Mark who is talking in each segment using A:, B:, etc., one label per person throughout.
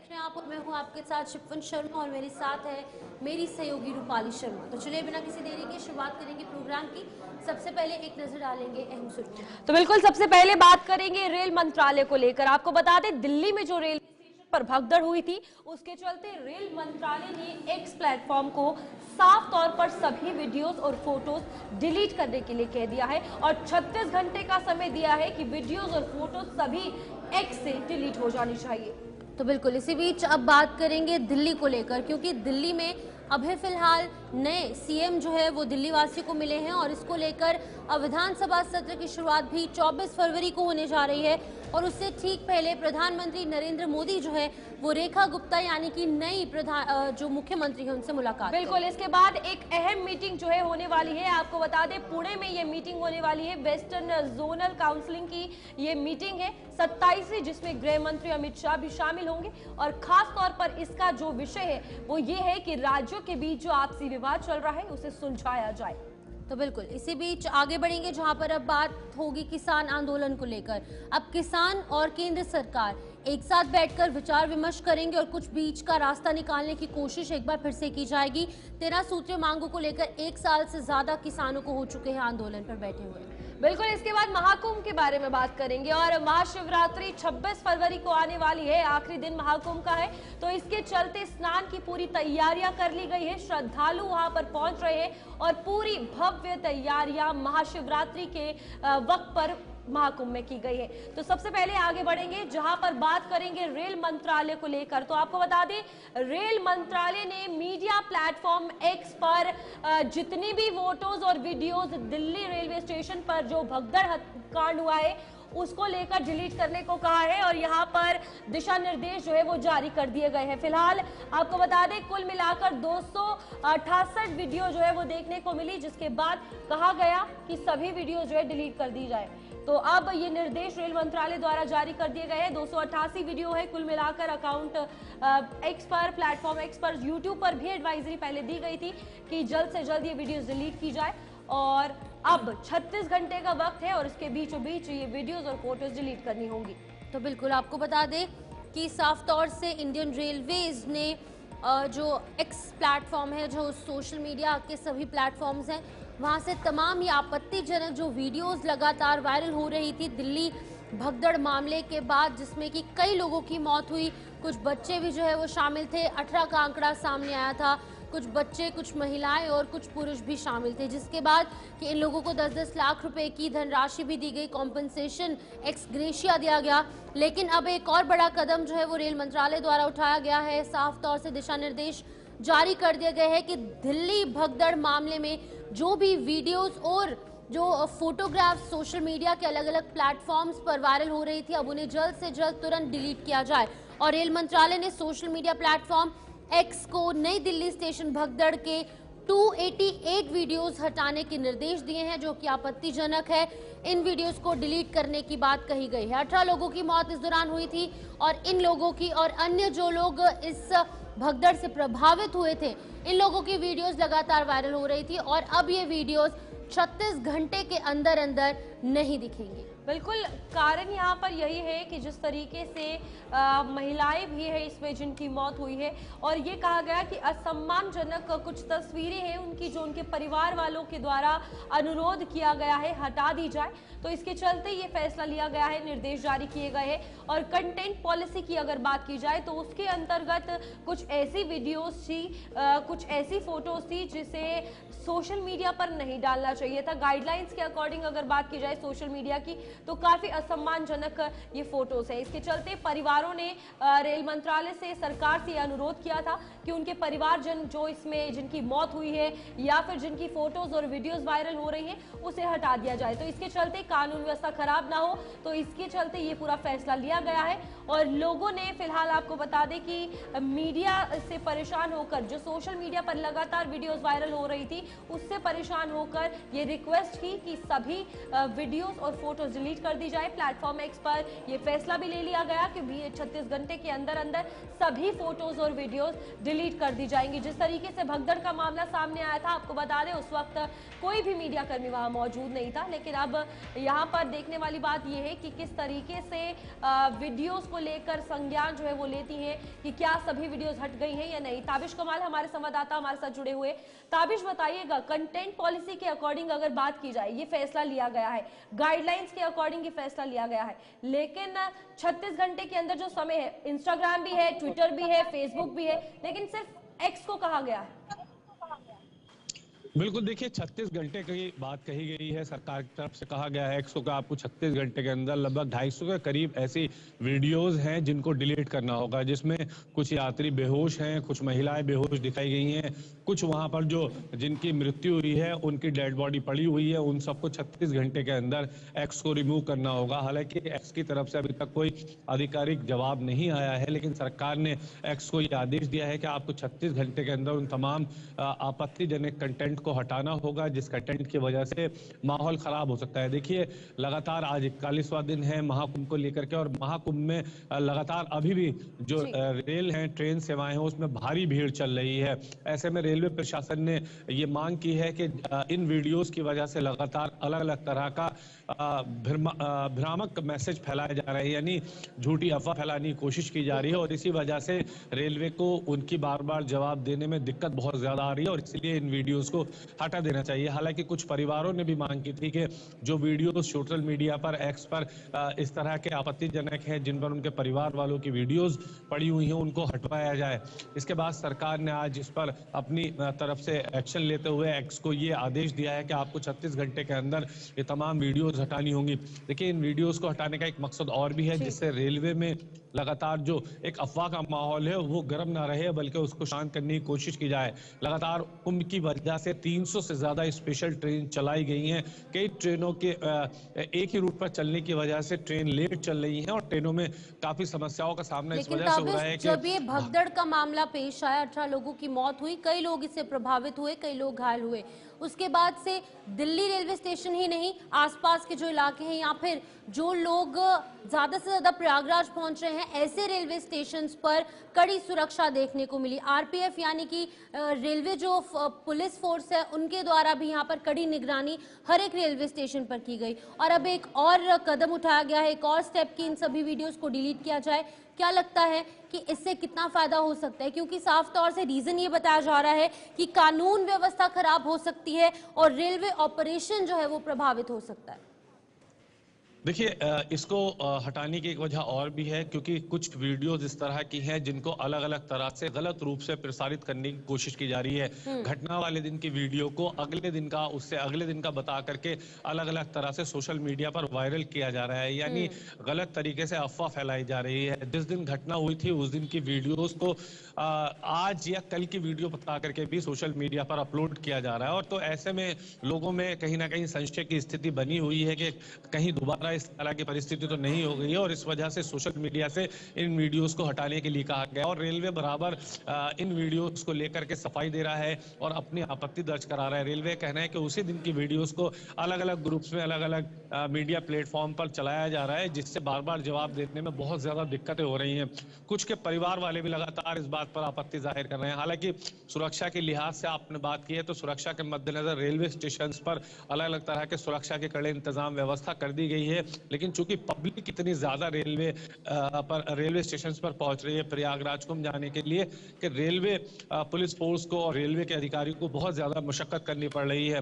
A: देख रहे हैं आप और मैं हूं आपके साथ शिफन शर्मा और मेरे साथ है मेरी सहयोगी रूपाली शर्मा। तो चलिए बिना किसी देरी के शुरुआत करेंगे प्रोग्राम की। सबसे पहले एक नजर डालेंगे अहम सुर्खियों।
B: तो बिल्कुल सबसे पहले बात करेंगे रेल मंत्रालय को लेकर। आपको बता दें दिल्ली में जो रेल पर भगदड़ हुई थी उसके चलते रेल मंत्रालय ने एक्स प्लेटफॉर्म को साफ तौर पर सभी वीडियोस और फोटोज डिलीट करने के लिए कह दिया है और 36 घंटे का समय दिया है कि वीडियोस और फोटोज सभी एक्स से डिलीट हो जानी चाहिए।
A: तो बिल्कुल इसी बीच अब बात करेंगे दिल्ली को लेकर, क्योंकि दिल्ली में अभी फिलहाल नए सीएम जो है वो दिल्ली वासियों को मिले हैं और इसको लेकर विधानसभा सत्र की शुरुआत भी 24 फरवरी को होने जा रही है और उससे ठीक पहले प्रधानमंत्री नरेंद्र मोदी जो है वो रेखा गुप्ता यानी कि नई जो मुख्यमंत्री है उनसे मुलाकात।
B: बिल्कुल इसके बाद एक अहम मीटिंग जो है होने वाली है। आपको बता दें पुणे में ये मीटिंग होने वाली है। वेस्टर्न जोनल काउंसिलिंग की ये मीटिंग है 27वीं, जिसमें गृह मंत्री अमित शाह भी शामिल होंगे और खास तौर पर इसका जो विषय है वो ये है कि राज्यों के बीच जो आपसी विवाद चल रहा है उसे सुलझाया जाए।
A: तो बिल्कुल इसी बीच आगे बढ़ेंगे जहां पर अब बात होगी किसान आंदोलन को लेकर। अब किसान और केंद्र सरकार एक साथ बैठकर विचार विमर्श करेंगे और कुछ बीच का रास्ता निकालने की कोशिश एक बार फिर से की जाएगी। 13 सूत्रीय मांगों को लेकर 1 साल से ज्यादा किसानों को हो चुके हैं आंदोलन पर बैठे हुए।
B: बिल्कुल इसके बाद महाकुंभ के बारे में बात करेंगे और महाशिवरात्रि 26 फरवरी को आने वाली है। आखिरी दिन महाकुंभ का है तो इसके चलते स्नान की पूरी तैयारियां कर ली गई है। श्रद्धालु वहां पर पहुंच रहे हैं और पूरी भव्य तैयारियां महाशिवरात्रि के वक्त पर महाकुंभ में की गई है। तो सबसे पहले आगे बढ़ेंगे जहां पर बात करेंगे रेल मंत्रालय को लेकर। तो आपको बता दें रेल मंत्रालय ने मीडिया प्लेटफॉर्म एक्स पर जितनी भी फोटोज और वीडियोस दिल्ली रेलवे स्टेशन पर जो भगदड़ कांड हुआ है उसको लेकर डिलीट करने को कहा है और यहाँ पर दिशा निर्देश जो है वो जारी कर दिए गए हैं। फिलहाल आपको बता दें कुल मिलाकर 268 वीडियो जो है वो देखने को मिली, जिसके बाद कहा गया कि सभी वीडियो जो है डिलीट कर दी जाए। तो अब ये निर्देश रेल मंत्रालय द्वारा जारी कर दिए गए हैं। 288 वीडियो है कुल मिलाकर। अकाउंट एक्स पर, प्लेटफॉर्म एक्स पर, यूट्यूब पर भी एडवाइजरी पहले दी गई थी कि जल्द से जल्द ये वीडियोस डिलीट की जाए और अब 36 घंटे का वक्त है और इसके बीचों बीच ये वीडियोस और फोटोज डिलीट करनी होंगी।
A: तो बिल्कुल आपको बता दें कि साफ तौर से इंडियन रेलवेज ने जो एक्स प्लेटफॉर्म है, जो सोशल मीडिया के सभी प्लेटफॉर्म्स हैं, वहां से तमाम ये आपत्तिजनक जो वीडियोस लगातार वायरल हो रही थी दिल्ली भगदड़ मामले के बाद, जिसमें कि कई लोगों की मौत हुई, कुछ बच्चे भी जो है वो शामिल थे। 18 का आंकड़ा सामने आया था। कुछ बच्चे, कुछ महिलाएं और कुछ पुरुष भी शामिल थे, जिसके बाद कि इन लोगों को 10-10 लाख रुपए की धनराशि भी दी गई, कॉम्पनसेशन एक्स ग्रेशिया दिया गया। लेकिन अब एक और बड़ा कदम जो है वो रेल मंत्रालय द्वारा उठाया गया है। साफ तौर से दिशा निर्देश जारी कर दिए गए हैं कि दिल्ली भगदड़ मामले में जो भी वीडियोस और जो फोटोग्राफ सोशल मीडिया के अलग अलग प्लेटफॉर्म्स पर वायरल हो रही थी, अब उन्हें जल्द से जल्द तुरंत डिलीट किया जाए। और रेल मंत्रालय ने सोशल मीडिया प्लेटफॉर्म एक्स को नई दिल्ली स्टेशन भगदड़ के 288 वीडियोस हटाने के निर्देश दिए हैं, जो कि आपत्तिजनक है। इन वीडियोस को डिलीट करने की बात कही गई है। 18 लोगों की मौत इस दौरान हुई थी और इन लोगों की और अन्य जो लोग इस भगदड़ से प्रभावित हुए थे, इन लोगों की वीडियोस लगातार वायरल हो रही थी और अब ये वीडियोस 36 घंटे के अंदर अंदर नहीं दिखेंगी।
B: बिल्कुल कारण यहाँ पर यही है कि जिस तरीके से महिलाएं भी है इसमें जिनकी मौत हुई है और ये कहा गया कि असम्मानजनक कुछ तस्वीरें हैं उनकी जो उनके परिवार वालों के द्वारा अनुरोध किया गया है हटा दी जाए। तो इसके चलते ये फैसला लिया गया है, निर्देश जारी किए गए हैं। और कंटेंट पॉलिसी की अगर बात की जाए तो उसके अंतर्गत कुछ ऐसी वीडियोस थी, कुछ ऐसी फोटोज थी जिसे सोशल मीडिया पर नहीं डालना चाहिए था। गाइडलाइंस के अकॉर्डिंग अगर बात की जाए सोशल मीडिया की तो काफी असम्मानजनक ये फोटोज है। इसके चलते परिवारों ने रेल मंत्रालय से सरकार से अनुरोध किया था कि उनके परिवारजन जो इसमें जिनकी मौत हुई है या फिर जिनकी फोटोज और वीडियोस वायरल हो रही हैं उसे हटा दिया जाए। तो इसके चलते कानून व्यवस्था खराब ना हो, तो इसके चलते ये पूरा फैसला लिया गया है। और लोगों ने फिलहाल आपको बता दें कि मीडिया से परेशान होकर, जो सोशल मीडिया पर लगातार वीडियोस वायरल हो रही थी उससे परेशान होकर ये रिक्वेस्ट की कि सभी वीडियोस और फोटोज डिलीट कर दी जाए। प्लेटफॉर्म एक्स पर ये फैसला भी ले लिया गया कि 36 घंटे के अंदर अंदर सभी फोटोज और वीडियोस डिलीट कर दी जाएंगी। जिस तरीके से भगदड़ का मामला सामने आया था, आपको बता दें उस वक्त कोई भी मीडिया कर्मी वहां मौजूद नहीं था, लेकिन अब यहाँ पर देखने वाली बात यह है कि किस तरीके से वीडियोस को लेकर संज्ञान जो है वो लेती है कि क्या सभी वीडियोस हट गई हैं या नहीं। ताबिश कमाल हमारे संवाददाता हमारे साथ जुड़े हुए। ताबिश, बताइएगा, कंटेंट पॉलिसी के अकॉर्डिंग अगर बात की जाए, ये फैसला लिया गया है, गाइडलाइंस के अकॉर्डिंग ये फैसला लिया गया है, लेकिन 36 घंटे के अंदर जो समय है, इंस्टाग्राम भी है, ट्विटर भी है, फेसबुक भी है, लेकिन सिर्फ एक्स को कहा गया है।
C: बिल्कुल, देखिए 36 घंटे की बात कही गई है, सरकार की तरफ से कहा गया है एक्स को आपको 36 घंटे के अंदर लगभग 250 के करीब ऐसी वीडियोस हैं जिनको डिलीट करना होगा, जिसमें कुछ यात्री बेहोश हैं, कुछ महिलाएं बेहोश दिखाई गई हैं, कुछ वहां पर जो जिनकी मृत्यु हुई है उनकी डेड बॉडी पड़ी हुई है, उन सबको 36 घंटे के अंदर एक्स को रिमूव करना होगा। हालांकि एक्स की तरफ से अभी तक कोई आधिकारिक जवाब नहीं आया है, लेकिन सरकार ने एक्स को यह आदेश दिया है कि आपको 36 घंटे के अंदर उन तमाम आपत्तिजनक कंटेंट को हटाना होगा जिस कंटेंट की वजह से माहौल खराब हो सकता है। देखिए, लगातार आज 41वां दिन है महाकुंभ को लेकर के, और महाकुंभ में लगातार अभी भी जो रेल हैं, ट्रेन सेवाएं हैं, उसमें भारी भीड़ चल रही है। ऐसे में रेलवे प्रशासन ने ये मांग की है कि इन वीडियोस की वजह से लगातार अलग अलग तरह का भ्रामक मैसेज फैलाए जा रहे हैं, यानी झूठी अफवाह फैलाने की कोशिश की जा रही है, और इसी वजह से रेलवे को उनकी बार बार जवाब देने में दिक्कत बहुत ज्यादा आ रही है, और इसलिए इन वीडियोस को हटा देना चाहिए। हालांकि कुछ परिवारों ने भी मांग की थी कि जो वीडियो सोशल मीडिया पर, एक्स पर इस तरह के आपत्तिजनक हैं, जिन पर उनके परिवार वालों की वीडियोस पड़ी हुई हैं, उनको हटवाया जाए। इसके बाद सरकार ने आज इस पर अपनी तरफ से एक्शन लेते हुए एक्स को ये आदेश दिया है कि आपको 36 घंटे के अंदर ये तमाम वीडियोस हटानी होंगी। देखिए, इन वीडियोस को हटाने का एक मकसद और भी है, जिससे रेलवे में लगातार जो एक अफवाह का माहौल है वो गर्म ना रहे, बल्कि उसको शांत करने की कोशिश की जाए। लगातार कुंभ की वजह से 300 से ज्यादा स्पेशल ट्रेन चलाई गई हैं। कई ट्रेनों के एक ही रूट पर चलने की वजह से ट्रेन लेट चल रही हैं, और ट्रेनों में काफी समस्याओं का सामना इस वजह से हो रहा है कि
A: जब ये भगदड़ का मामला पेश आया, 18 लोगों की मौत हुई, कई लोग इससे प्रभावित हुए, कई लोग घायल हुए, उसके बाद से दिल्ली रेलवे स्टेशन ही नहीं, आसपास के जो इलाके हैं या फिर जो लोग ज्यादा से ज्यादा प्रयागराज पहुंच रहे हैं, ऐसे रेलवे स्टेशंस पर कड़ी सुरक्षा देखने को मिली। आरपीएफ यानी कि रेलवे जो पुलिस फोर्स है, उनके द्वारा भी यहाँ पर कड़ी निगरानी हर एक रेलवे स्टेशन पर की गई, और अब एक और कदम उठाया गया है, एक और स्टेप की इन सभी वीडियोस को डिलीट किया जाए। क्या लगता है कि इससे कितना फायदा हो सकता है, क्योंकि साफ तौर से रीजन ये बताया जा रहा है कि कानून व्यवस्था खराब हो सकती है और रेलवे ऑपरेशन जो है वो प्रभावित हो सकता है।
C: देखिए, इसको हटाने की एक वजह और भी है, क्योंकि कुछ वीडियोस इस तरह की हैं जिनको अलग अलग तरह से गलत रूप से प्रसारित करने की कोशिश की जा रही है। घटना वाले दिन की वीडियो को अगले दिन का, उससे अगले दिन का बता करके अलग अलग तरह से सोशल मीडिया पर वायरल किया जा रहा है, यानी गलत तरीके से अफवाह फैलाई जा रही है। जिस दिन घटना हुई थी उस दिन की वीडियोस को आज या कल की वीडियो बता करके भी सोशल मीडिया पर अपलोड किया जा रहा है, और तो ऐसे में लोगों में कहीं ना कहीं संशय की स्थिति बनी हुई है कि कहीं दोबारा इस तरह की परिस्थिति तो नहीं हो गई है, और इस वजह से सोशल मीडिया से इन वीडियोस को हटाने के लिए कहा गया। और रेलवे बराबर इन वीडियोस को लेकर के सफाई दे रहा है और अपनी आपत्ति दर्ज करा रहा है। रेलवे कहना है कि उसी दिन की वीडियोस को अलग अलग ग्रुप्स में, अलग अलग मीडिया प्लेटफॉर्म पर चलाया जा रहा है, जिससे बार बार जवाब देने में बहुत ज्यादा दिक्कतें हो रही हैं। कुछ के परिवार वाले भी लगातार इस बात पर आपत्ति जाहिर कर रहे हैं। हालांकि सुरक्षा के लिहाज से आपने बात की है, तो सुरक्षा के मद्देनजर रेलवे स्टेशन पर अलग अलग तरह के सुरक्षा के कड़े इंतजाम व्यवस्था कर दी गई है, लेकिन चूंकि पब्लिक इतनी ज्यादा रेलवे स्टेशन पर पहुंच रही है प्रयागराज कुंभ जाने के लिए, कि रेलवे पुलिस फोर्स को और रेलवे के अधिकारियों को बहुत ज्यादा मशक्कत करनी पड़ रही है।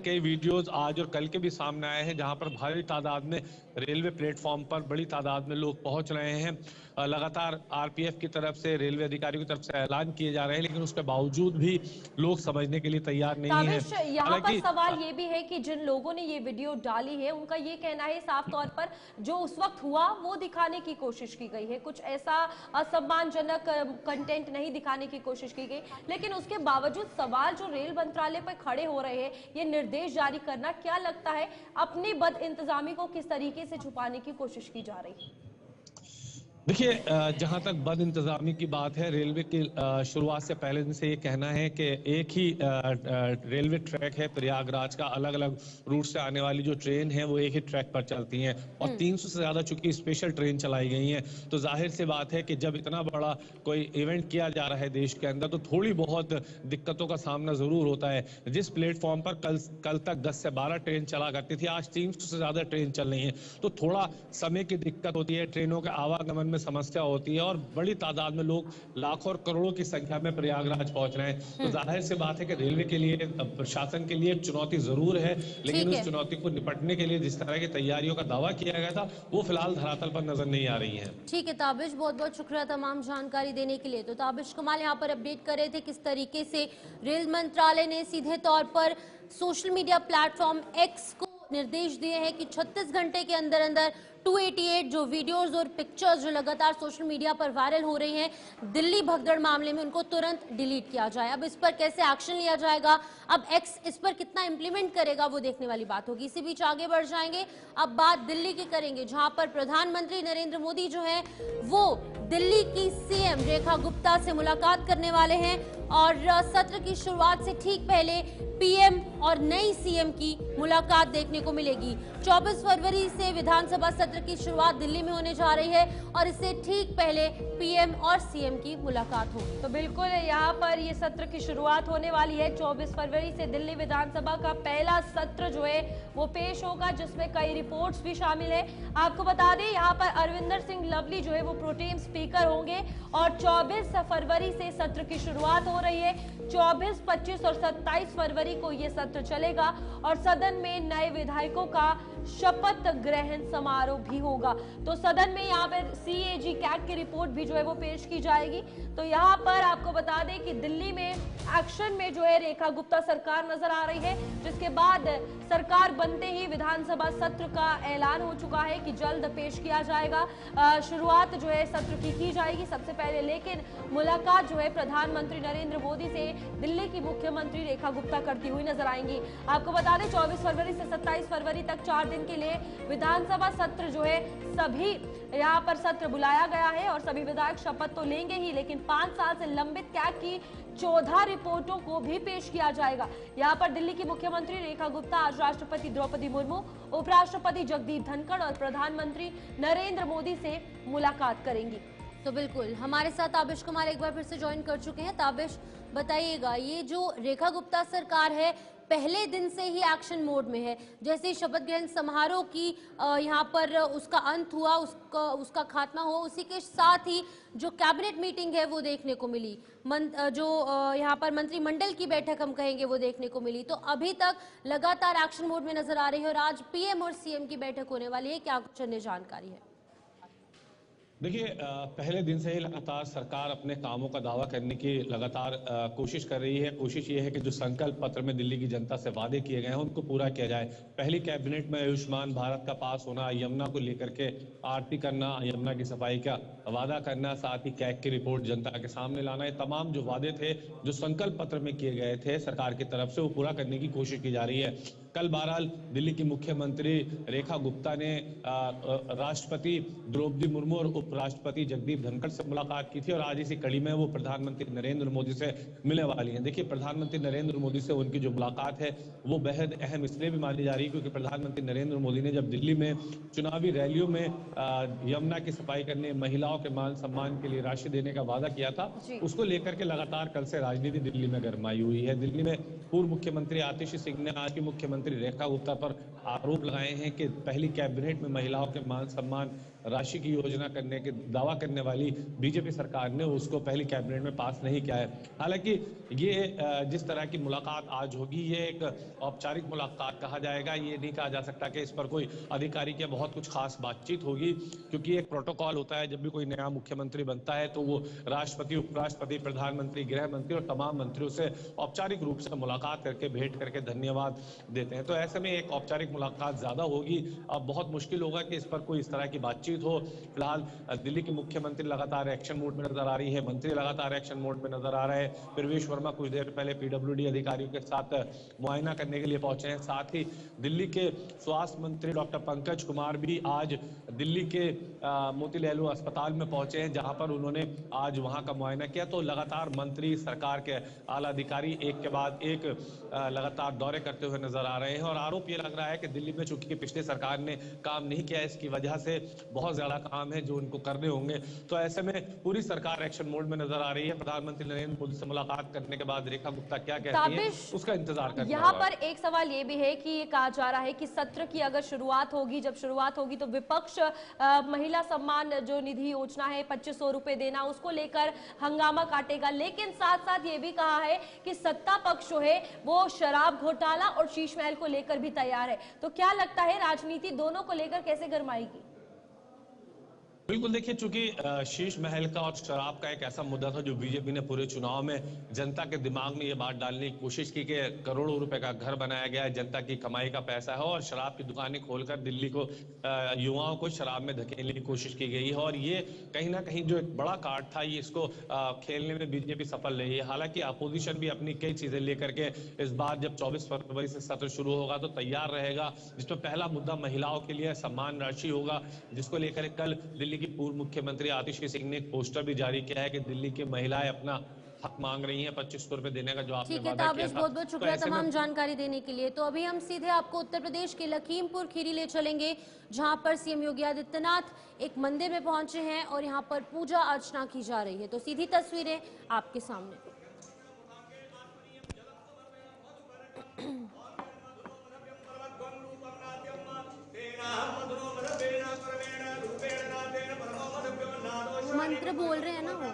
C: कई वीडियोस आज और कल के भी सामने आए हैं जहां पर भारी तादाद में रेलवे प्लेटफॉर्म पर बड़ी तादाद में लोग पहुंच रहे हैं। लगातार आरपीएफ की तरफ से, रेलवे अधिकारियों की तरफ से ऐलान किए जा रहे हैं, लेकिन उसके बावजूद भी लोग समझने के लिए तैयार नहीं है।
B: यहाँ पर सवाल ये भी है कि जिन लोगों ने ये वीडियो डाली है, उनका ये कहना है साफ तौर पर जो उस वक्त हुआ वो दिखाने की कोशिश की गई है, कुछ ऐसा असम्मानजनक कंटेंट नहीं दिखाने की कोशिश की गई, लेकिन उसके बावजूद सवाल जो रेल मंत्रालय पर खड़े हो रहे हैं, ये निर्देश जारी करना, क्या लगता है अपनी बद इंतजामी को किस तरीके से छुपाने की कोशिश की जा रही है?
C: देखिए, जहां तक बद इंतजामी की बात है, रेलवे की शुरुआत से पहले दिन से ये कहना है कि एक ही रेलवे ट्रैक है प्रयागराज का। अलग अलग रूट से आने वाली जो ट्रेन है वो एक ही ट्रैक पर चलती हैं और 300 से ज्यादा चूंकि स्पेशल ट्रेन चलाई गई हैं, तो जाहिर सी बात है कि जब इतना बड़ा कोई इवेंट किया जा रहा है देश के अंदर, तो थोड़ी बहुत दिक्कतों का सामना जरूर होता है। जिस प्लेटफॉर्म पर कल तक 10 से 12 ट्रेन चला करती थी, आज 300 से ज्यादा ट्रेन चल रही है, तो थोड़ा समय की दिक्कत होती है, ट्रेनों के आवागमन में समस्या होती है और बड़ी तादाद में लोग, लाखों और करोड़ों की संख्या में प्रयागराज पहुंच रहे हैं। तो जाहिर सी बात है कि रेलवे के लिए, प्रशासन के लिए चुनौती जरूर है, लेकिन उस चुनौती को निपटने के लिए जिस तरह की तैयारियों का दावा किया गया था वो फिलहाल धरातल पर नजर नहीं आ रही है।
A: ठीक है ताबिश, बहुत बहुत शुक्रिया तमाम जानकारी देने के लिए। तो ताबिश कमाल यहाँ पर अपडेट कर रहे थे किस तरीके से रेल मंत्रालय ने सीधे तौर पर सोशल मीडिया प्लेटफॉर्म एक्स को निर्देश दिए हैं कि 36 घंटे के अंदर अंदर 288 जो वीडियोस और पिक्चर्स जो लगातार सोशल मीडिया पर वायरल हो रही हैं दिल्ली भगदड़ मामले में, उनको तुरंत डिलीट किया जाए। अब इस पर कैसे एक्शन लिया जाएगा, अब एक्स इस पर कितना इंप्लीमेंट करेगा, वो देखने वाली बात होगी। इसी बीच आगे बढ़ जाएंगे, अब बात दिल्ली की करेंगे, जहां पर प्रधानमंत्री नरेंद्र मोदी जो है वो दिल्ली की सीएम रेखा गुप्ता से मुलाकात करने वाले हैं और सत्र की शुरुआत से ठीक पहले पीएम और नई सीएम की मुलाकात देखने को मिलेगी। 24 फरवरी से विधानसभा सत्र की शुरुआत दिल्ली में होने जा रही है और इससे ठीक पहले पीएम और सीएम की मुलाकात होगी।
B: तो बिल्कुल यहाँ पर ये सत्र की शुरुआत होने वाली है। 24 फरवरी से दिल्ली विधानसभा का पहला सत्र जो है वो पेश होगा, जिसमें कई रिपोर्ट्स भी शामिल है। आपको बता दें यहाँ पर अरविंदर सिंह लवली जो है वो प्रोटेम स्पीकर होंगे और 24 फरवरी से सत्र की शुरुआत हो रही है। 24, 25 और 27 फरवरी को ये सत्र चलेगा और सदन में नए विधायकों का शपथ ग्रहण समारोह भी होगा। तो सदन में यहाँ पर सीएजी कैट की रिपोर्ट भी जो है वो पेश की जाएगी। तो यहाँ पर आपको बता दें कि दिल्ली में एक्शन में जो है रेखा गुप्ता सरकार नजर आ रही है, जिसके बाद सरकार बनते ही विधानसभा सत्र का ऐलान हो चुका है कि जल्द पेश किया जाएगा। शुरुआत जो है सत्र की जाएगी सबसे पहले, लेकिन मुलाकात जो है प्रधानमंत्री नरेंद्र मोदी से दिल्ली की मुख्यमंत्री रेखा गुप्ता करती हुई नजर आएंगी। आपको बता दें 24 फरवरी से 27 फरवरी तक 4 दिन के लिए विधानसभा सत्र जो है सभी यहाँ पर सत्र बुलाया गया है और सभी विधायक शपथ तो लेंगे ही, लेकिन 5 साल से लंबित कैग की 14 रिपोर्टों को भी पेश किया जाएगा। यहाँ पर दिल्ली की मुख्यमंत्री रेखा गुप्ता आज राष्ट्रपति द्रौपदी मुर्मू, उपराष्ट्रपति जगदीप धनखड़ और प्रधानमंत्री नरेंद्र मोदी से मुलाकात करेंगी।
A: तो बिल्कुल हमारे साथ ताबिश कुमार एक बार फिर से ज्वाइन कर चुके हैं। ताबिश बताइएगा, ये जो रेखा गुप्ता सरकार है पहले दिन से ही एक्शन मोड में है, जैसे शपथ ग्रहण समारोह की यहाँ पर उसका अंत हुआ, उसका खात्मा हुआ, उसी के साथ ही जो कैबिनेट मीटिंग है वो देखने को मिली, जो यहाँ पर मंत्रिमंडल की बैठक हम कहेंगे वो देखने को मिली। तो अभी तक लगातार एक्शन मोड में नजर आ रही है और आज पीएम और सीएम की बैठक होने वाली है, क्या कुछ अन्य जानकारी है?
C: देखिए, पहले दिन से ही लगातार सरकार अपने कामों का दावा करने की लगातार कोशिश कर रही है। कोशिश ये है कि जो संकल्प पत्र में दिल्ली की जनता से वादे किए गए हैं उनको पूरा किया जाए। पहली कैबिनेट में आयुष्मान भारत का पास होना, यमुना को लेकर के आरती करना, यमुना की सफाई का वादा करना, साथ ही कैग की रिपोर्ट जनता के सामने लाना, ये तमाम जो वादे थे, जो संकल्प पत्र में किए गए थे सरकार की तरफ से, वो पूरा करने की कोशिश की जा रही है। कल बहरहाल दिल्ली की मुख्यमंत्री रेखा गुप्ता ने राष्ट्रपति द्रौपदी मुर्मू और उपराष्ट्रपति जगदीप धनखड़ से मुलाकात की थी और आज इसी कड़ी में वो प्रधानमंत्री नरेंद्र मोदी से मिलने वाली हैं। देखिए, प्रधानमंत्री नरेंद्र मोदी से उनकी जो मुलाकात है वो बेहद अहम इसलिए भी मानी जा रही है क्योंकि प्रधानमंत्री नरेंद्र मोदी ने जब दिल्ली में चुनावी रैलियों में यमुना की सफाई करने, महिलाओं के मान सम्मान के लिए राशि देने का वादा किया था, उसको लेकर के लगातार कल से राजनीति दिल्ली में गरमाई हुई है। दिल्ली में पूर्व मुख्यमंत्री आतिशी सिंह ने आज की मुख्यमंत्री रेखा गुप्ता पर आरोप लगाए हैं कि पहली कैबिनेट में महिलाओं के मान सम्मान राशि की योजना करने के दावा करने वाली बीजेपी सरकार ने उसको पहली कैबिनेट में पास नहीं किया है। हालांकि ये जिस तरह की मुलाकात आज होगी, ये एक औपचारिक मुलाकात कहा जाएगा। ये नहीं कहा जा सकता कि इस पर कोई आधिकारिक या बहुत कुछ खास बातचीत होगी, क्योंकि एक प्रोटोकॉल होता है जब भी कोई नया मुख्यमंत्री बनता है तो वो राष्ट्रपति, उपराष्ट्रपति, प्रधानमंत्री, गृह मंत्री और तमाम मंत्रियों से औपचारिक रूप से मुलाकात करके, भेंट करके धन्यवाद देते हैं। सकते हैं। तो ऐसे में एक औपचारिक मुलाकात ज्यादा होगी। अब बहुत मुश्किल होगा कि इस पर कोई इस तरह की बातचीत हो। फिलहाल दिल्ली की मुख्यमंत्री लगातार एक्शन मोड में नजर आ रही है, मंत्री लगातार एक्शन मोड में नजर आ रहे हैं। प्रवेश वर्मा कुछ देर पहले पीडब्ल्यूडी अधिकारियों के साथ मुआयना करने के लिए पहुंचे हैं। साथ ही दिल्ली के स्वास्थ्य मंत्री डॉक्टर पंकज कुमार भी आज दिल्ली के मोतीलाल अस्पताल में पहुंचे हैं, जहां पर उन्होंने आज वहां का मुआयना किया। तो लगातार मंत्री, सरकार के आला अधिकारी एक के बाद एक लगातार दौरे करते हुए नजर आ रहे हैं। और आरोप ये लग रहा है कि दिल्ली में चूंकि पिछली सरकार ने काम नहीं किया, इसकी वजह से बहुत ज्यादा काम है जो उनको करने होंगे। तो ऐसे में पूरी सरकार एक्शन मोड में नजर आ रही है। प्रधानमंत्री नरेंद्र मोदी से मुलाकात करने के बाद रेखा गुप्ता क्या कहती है, उसका इंतजार करना
B: यहाँ पर एक सवाल ये भी है कि ये कहा जा रहा है कि सत्र की अगर शुरुआत होगी, जब शुरुआत होगी तो विपक्ष महिला सम्मान जो निधि योजना है 2500 रुपए देना, उसको लेकर हंगामा काटेगा। लेकिन साथ साथ ये भी कहा है कि सत्ता पक्ष जो है वो शराब घोटाला और शीश महल को लेकर भी तैयार है। तो क्या लगता है राजनीति दोनों को लेकर कैसे गरमाएगी?
C: बिल्कुल, देखिए चूंकि शीश महल का और शराब का एक ऐसा मुद्दा था जो बीजेपी ने पूरे चुनाव में जनता के दिमाग में ये बात डालने की कोशिश की कि करोड़ों रुपए का घर बनाया गया है, जनता की कमाई का पैसा है और शराब की दुकानें खोलकर दिल्ली को युवाओं को शराब में धकेलने की कोशिश की गई है। और ये कहीं ना कहीं जो एक बड़ा कार्ड था, ये इसको खेलने में बीजेपी सफल रही है। हालांकि अपोजिशन भी अपनी कई चीजें लेकर के इस बार जब 24 फरवरी से सत्र शुरू होगा तो तैयार रहेगा, जिसमें पहला मुद्दा महिलाओं के लिए सम्मान राशि होगा, जिसको लेकर कल दिल्ली की पूर्व मुख्यमंत्री आतिशी सिंह ने एक पोस्टर भी जारी किया है कि दिल्ली की महिलाएं अपना हक मांग रही हैं 2500 रुपए देने का, जो आपने वादा किया था।
A: बहुत बहुत शुक्रिया तमाम जानकारी देने के लिए। तो अभी हम सीधे आपको उत्तर प्रदेश के लखीमपुर खीरी ले चलेंगे, जहां पर सीएम योगी आदित्यनाथ एक मंदिर में पहुंचे हैं और यहां पर पूजा अर्चना की जा रही है। तो सीधी तस्वीरें आपके सामने। मंत्र बोल रहे हैं ना वो।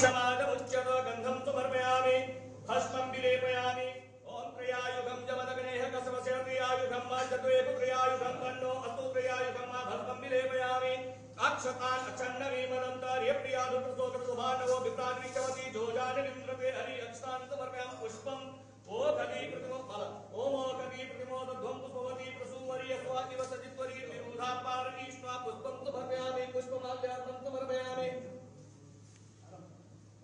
D: क्षमादमुच्यतो गन्धं समर्पयामि भस्मं विलेपयामि ॐ क्रियायुगं जमदग्नेः कसवस्य क्रियायुगं मा चतुरेव क्रियायुगं तन्नो अस्तु क्रियायुगं मा भस्मं विलेपयामि अक्षतान् अक्षण्णवीमदन्तार्य प्रियानुप्रसोकृतसुभानवो विप्रान्विचवती जोजानि विन्द्रते हरि अक्षतान् समर्पयामि पुष्पम् ओखदी प्रतिमो फल ओम ओखदी प्रतिमो ध्वं पुष्पवती प्रसूवरी स्वातिव सजित्वरी विरुधा पारणी स्वा पुष्पं समर्पयामि पुष्पमाल्यार्थं समर्पयामि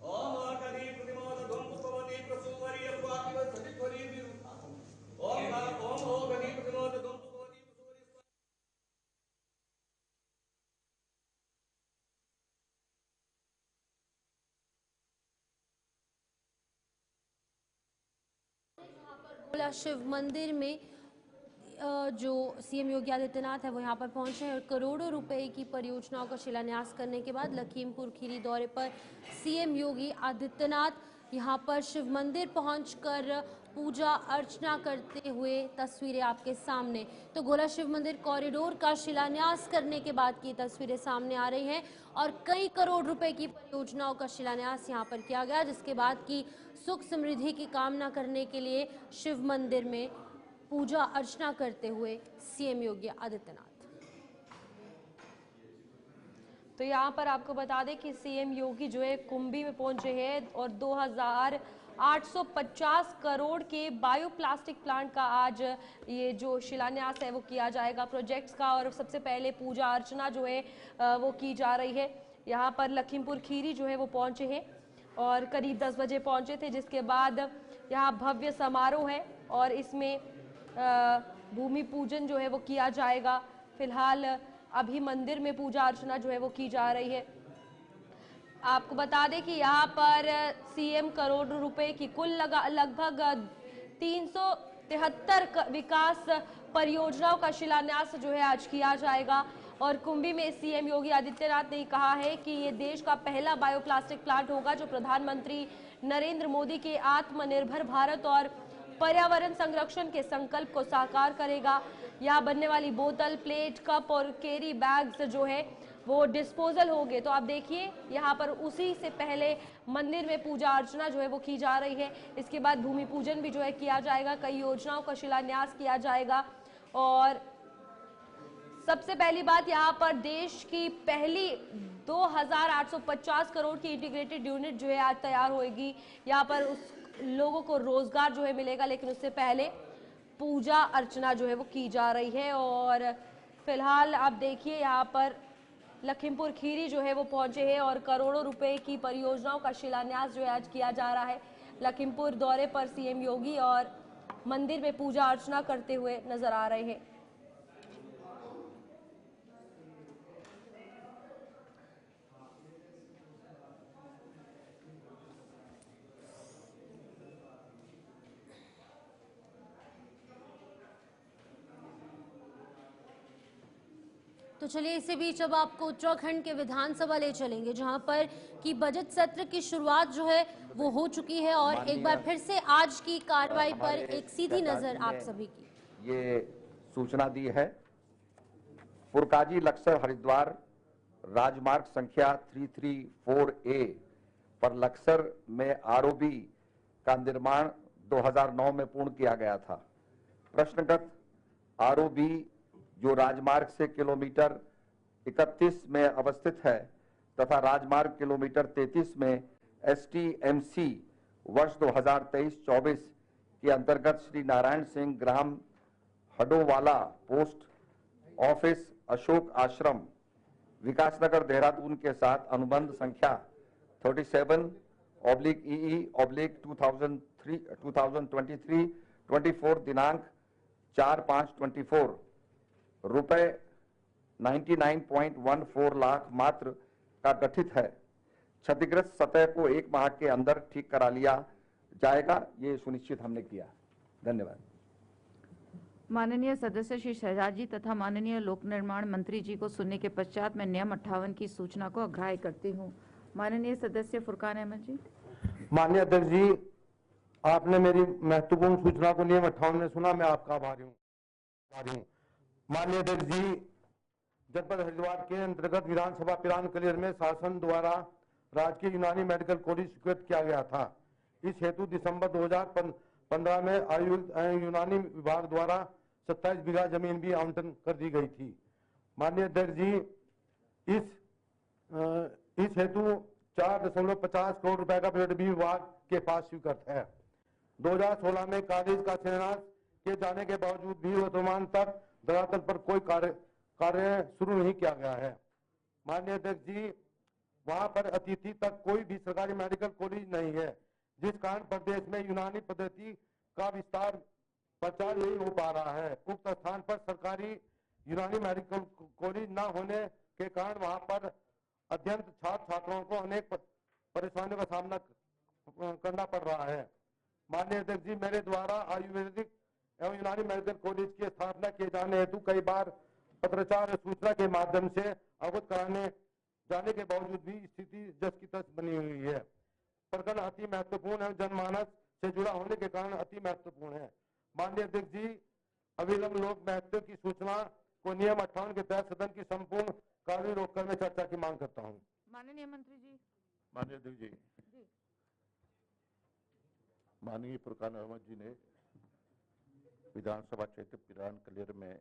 D: ओम ओखदी प्रतिमो ध्वं पुष्पवती प्रसूवरी स्वातिव सजित्वरी विरुधा ओम ओखदी प्रतिमो ध्वं पुष्पवती प्रसूवरी
A: गोला शिव मंदिर में जो सीएम योगी आदित्यनाथ है वो यहाँ पर पहुंचे हैं और करोड़ों रुपए की परियोजनाओं का शिलान्यास करने के बाद लखीमपुर खीरी दौरे पर सीएम योगी आदित्यनाथ यहाँ पर शिव मंदिर पहुंचकर पूजा अर्चना करते हुए तस्वीरें आपके सामने। तो गोला शिव मंदिर कॉरिडोर का शिलान्यास करने के बाद की तस्वीरें सामने आ रही हैं और कई करोड़ रुपए की परियोजनाओं का शिलान्यास यहाँ पर किया गया, जिसके बाद की सुख समृद्धि की कामना करने के लिए शिव मंदिर में पूजा अर्चना करते हुए सीएम योगी आदित्यनाथ।
B: तो यहाँ पर आपको बता दें कि सीएम योगी जो है कुंभी में पहुंचे हैं और 2850 करोड़ के बायोप्लास्टिक प्लांट का आज ये जो शिलान्यास है वो किया जाएगा प्रोजेक्ट्स का, और सबसे पहले पूजा अर्चना जो है वो की जा रही है। यहाँ पर लखीमपुर खीरी जो है वो पहुंचे हैं और करीब 10 बजे पहुंचे थे, जिसके बाद यहाँ भव्य समारोह है और इसमें भूमि पूजन जो है वो किया जाएगा। फिलहाल अभी मंदिर में पूजा अर्चना जो है वो की जा रही है। आपको बता दें कि यहाँ पर सीएम करोड़ रुपए की कुल लगभग 373 विकास परियोजनाओं का शिलान्यास जो है आज किया जाएगा। और कुंभी में सीएम योगी आदित्यनाथ ने कहा है कि ये देश का पहला बायोप्लास्टिक प्लांट होगा जो प्रधानमंत्री नरेंद्र मोदी के आत्मनिर्भर भारत और पर्यावरण संरक्षण के संकल्प को साकार करेगा। यहाँ बनने वाली बोतल, प्लेट, कप और कैरी बैग्स जो है वो डिस्पोजल होंगे। तो आप देखिए यहाँ पर उसी से पहले मंदिर में पूजा अर्चना जो है वो की जा रही है। इसके बाद भूमि पूजन भी जो है किया जाएगा, कई योजनाओं का शिलान्यास किया जाएगा। और सबसे पहली बात, यहाँ पर देश की पहली 2850 करोड़ की इंटीग्रेटेड यूनिट जो है आज तैयार होगी। यहाँ पर उस लोगों को रोजगार जो है मिलेगा, लेकिन उससे पहले पूजा अर्चना जो है वो की जा रही है। और फिलहाल आप देखिए यहाँ पर लखीमपुर खीरी जो है वो पहुंचे हैं और करोड़ों रुपए की परियोजनाओं का शिलान्यास जो है आज किया जा रहा है। लखीमपुर दौरे पर सीएम योगी और मंदिर में पूजा अर्चना करते हुए नजर आ रहे हैं।
A: तो चलिए इसी बीच अब आपको उत्तराखंड के विधानसभा ले चलेंगे, जहां पर की बजट सत्र की शुरुआत जो है वो हो चुकी है और एक बार फिर से आज की कार्रवाई पर एक सीधी नजर आप सभी की।
E: ये सूचना दी है। पुरकाजी लक्सर हरिद्वार राजमार्ग संख्या 334A पर लक्सर में आरओबी का निर्माण 2009 में पूर्ण किया गया था। प्रश्नगत आरओबी जो राजमार्ग से किलोमीटर 31 में अवस्थित है तथा राजमार्ग किलोमीटर 33 में STMC वर्ष 2023-24 के अंतर्गत श्री नारायण सिंह ग्राम हडोवाला पोस्ट ऑफिस अशोक आश्रम विकासनगर देहरादून के साथ अनुबंध संख्या 37/EE/2023-24 दिनांक 4/5/24 रुपए 99.14 लाख मात्र का गठित है। क्षतिग्रस्त सतह को 1 माह के अंदर ठीक करा लिया जाएगा, ये सुनिश्चित हमने किया। धन्यवाद।
F: माननीय सदस्य श्री शहजाद जी तथा माननीय लोक निर्माण मंत्री जी को सुनने के पश्चात मैं नियम 58 की सूचना को अग्राह्य करती हूँ। माननीय सदस्य फुरकान अहमद जी।
G: माननीय अध्यक्ष जी, आपने मेरी महत्वपूर्ण सूचना को नियम 58 में सुना, मैं आपका आभारी हूँ। माननीय अध्यक्ष जी, जनपद हरिद्वार के अंतर्गत विधानसभा पिरान कलियर में शासन द्वारा राजकीय यूनानी मेडिकल कॉलेज स्वीकृत किया गया था। इस हेतु दिसंबर 2015 में आयुर्वेद यूनानी विभाग द्वारा 27 बीघा जमीन भी आवंटन कर दी गई थी। माननीय अध्यक्ष जी, इस हेतु 4.50 करोड़ रुपए का बजट भी विभाग के पास स्वीकृत है। 2016 में कॉलेज का शिलान्यास किए जाने के बावजूद भी वर्तमान तक धरातल पर कोई कार्य शुरू नहीं किया गया है। माननीय अध्यक्ष जी, वहां पर अतिथि तक कोई भी सरकारी मेडिकल कॉलेज नहीं है, जिस कारण प्रदेश में यूनानी पद्धति का विस्तार प्रचार नहीं हो पा रहा है। उक्त स्थान पर सरकारी यूनानी मेडिकल कॉलेज न होने के कारण वहां पर अध्ययन छात्र छात्राओं को अनेक परेशानियों का सामना करना पड़ रहा है। माननीय अध्यक्ष जी, मेरे द्वारा आयुर्वेदिक एवं यूनानी मेडिकल कॉलेज की स्थापना किए जाने हेतु कई बार पत्राचार सूचना के माध्यम से अवगत कराने जाने के बावजूद भी स्थिति जस की तस बनी हुई है। प्रकरण अति महत्वपूर्ण है, जनमानस से जुड़ा होने के कारण अति महत्वपूर्ण है। माननीय अध्यक्ष जी, अविलंब लोक महत्व की सूचना को नियम 58 के तहत सदन की संपूर्ण कार्य रोककर मैं चर्चा की मांग करता हूँ।
F: माननीय मंत्री जी।
H: माननीय अध्यक्ष जी, माननीय फुरकान अहमद जी ने विधानसभा क्षेत्र पिरान कलेर में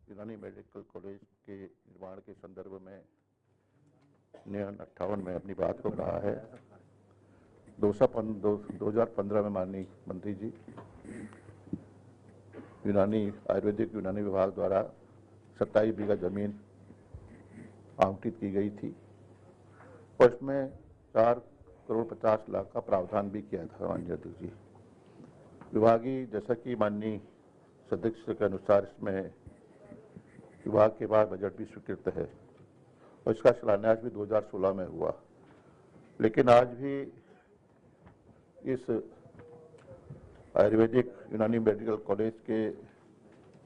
H: यूनानी मेडिकल कॉलेज के निर्माण के संदर्भ में नियम 58 में अपनी बात को कहा है। 2015 में माननीय मंत्री जी आयुर्वेदिक यूनानी विभाग द्वारा 27 बीघा जमीन आवंटित की गई थी और इसमें 4 करोड़ 50 लाख का प्रावधान भी किया था। माननीय अध्यक्ष जी, विभागीय जैसा कि माननीय सदस्य के अनुसार इसमें विभाग के बाद बजट भी स्वीकृत है और इसका शिलान्यास भी 2016 में हुआ, लेकिन आज भी इस आयुर्वेदिक यूनानी मेडिकल कॉलेज के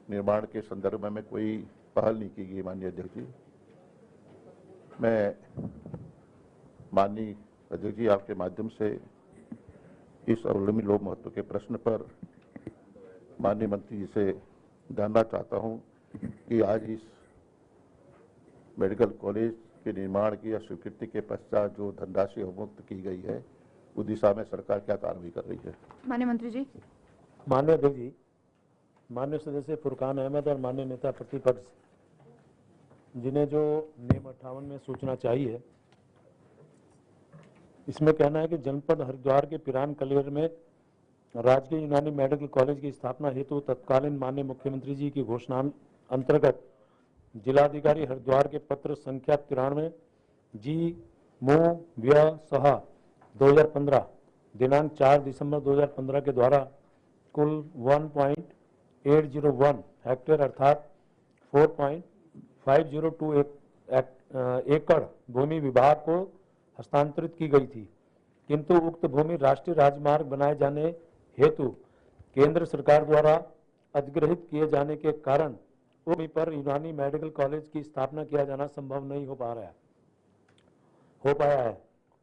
H: निर्माण के संदर्भ में कोई पहल नहीं की गई। माननीय अध्यक्ष जी, मैं माननीय अध्यक्ष जी आपके माध्यम से इस अवलंबी लोक महत्व के प्रश्न पर माननीय मंत्री जी से जानना चाहता हूं कि आज इस मेडिकल कॉलेज के निर्माण की या स्वीकृति के पश्चात जो धनराशि अवमुक्त की गई है, उस दिशा में सरकार क्या कार्रवाई कर रही है?
F: माननीय मंत्री जी।
I: माननीय अध्यक्ष जी, माननीय सदस्य फुरकान अहमद और माननीय नेता प्रतिपक्ष जिन्हें जो नियम 58 में सूचना चाहिए, इसमें कहना है कि जनपद हरिद्वार के पिरान कलेर में राजकीय यूनानी मेडिकल कॉलेज की स्थापना हेतु तत्कालीन माननीय मुख्यमंत्री जी की घोषणा अंतर्गत जिलाधिकारी हरिद्वार के पत्र संख्या 93 जी मु व्य सहा 2015 दिनांक 4 दिसंबर 2015 के द्वारा कुल 1.801 हेक्टेयर अर्थात 4.502 एकड़ भूमि विभाग को हस्तांतरित की गई थी, किंतु उक्त भूमि राष्ट्रीय राजमार्ग बनाए जाने हेतु केंद्र सरकार द्वारा अधिग्रहित किए जाने के कारण भूमि पर यूनानी मेडिकल कॉलेज की स्थापना किया जाना संभव नहीं हो पाया है।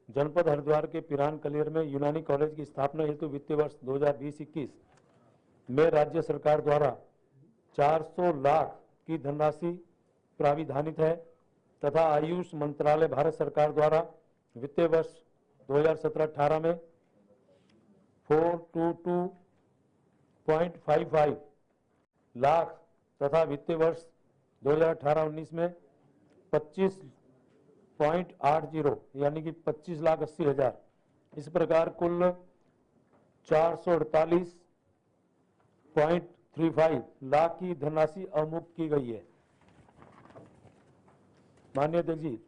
I: जनपद हरिद्वार के पिरान कलेर में यूनानी कॉलेज की स्थापना हेतु वित्तीय वर्ष 2020-21 में राज्य सरकार द्वारा 400 लाख की धनराशि प्राविधानित है तथा आयुष मंत्रालय भारत सरकार द्वारा वित्तीय वर्ष 2017-18 में 422.55 लाख तथा वित्तीय वर्ष 2018-19 में 25.80 यानी कि 25,80,000, इस प्रकार कुल 448.35 लाख की धनराशि अवमुक्त की गई है। माननीय अध्यक्ष जी,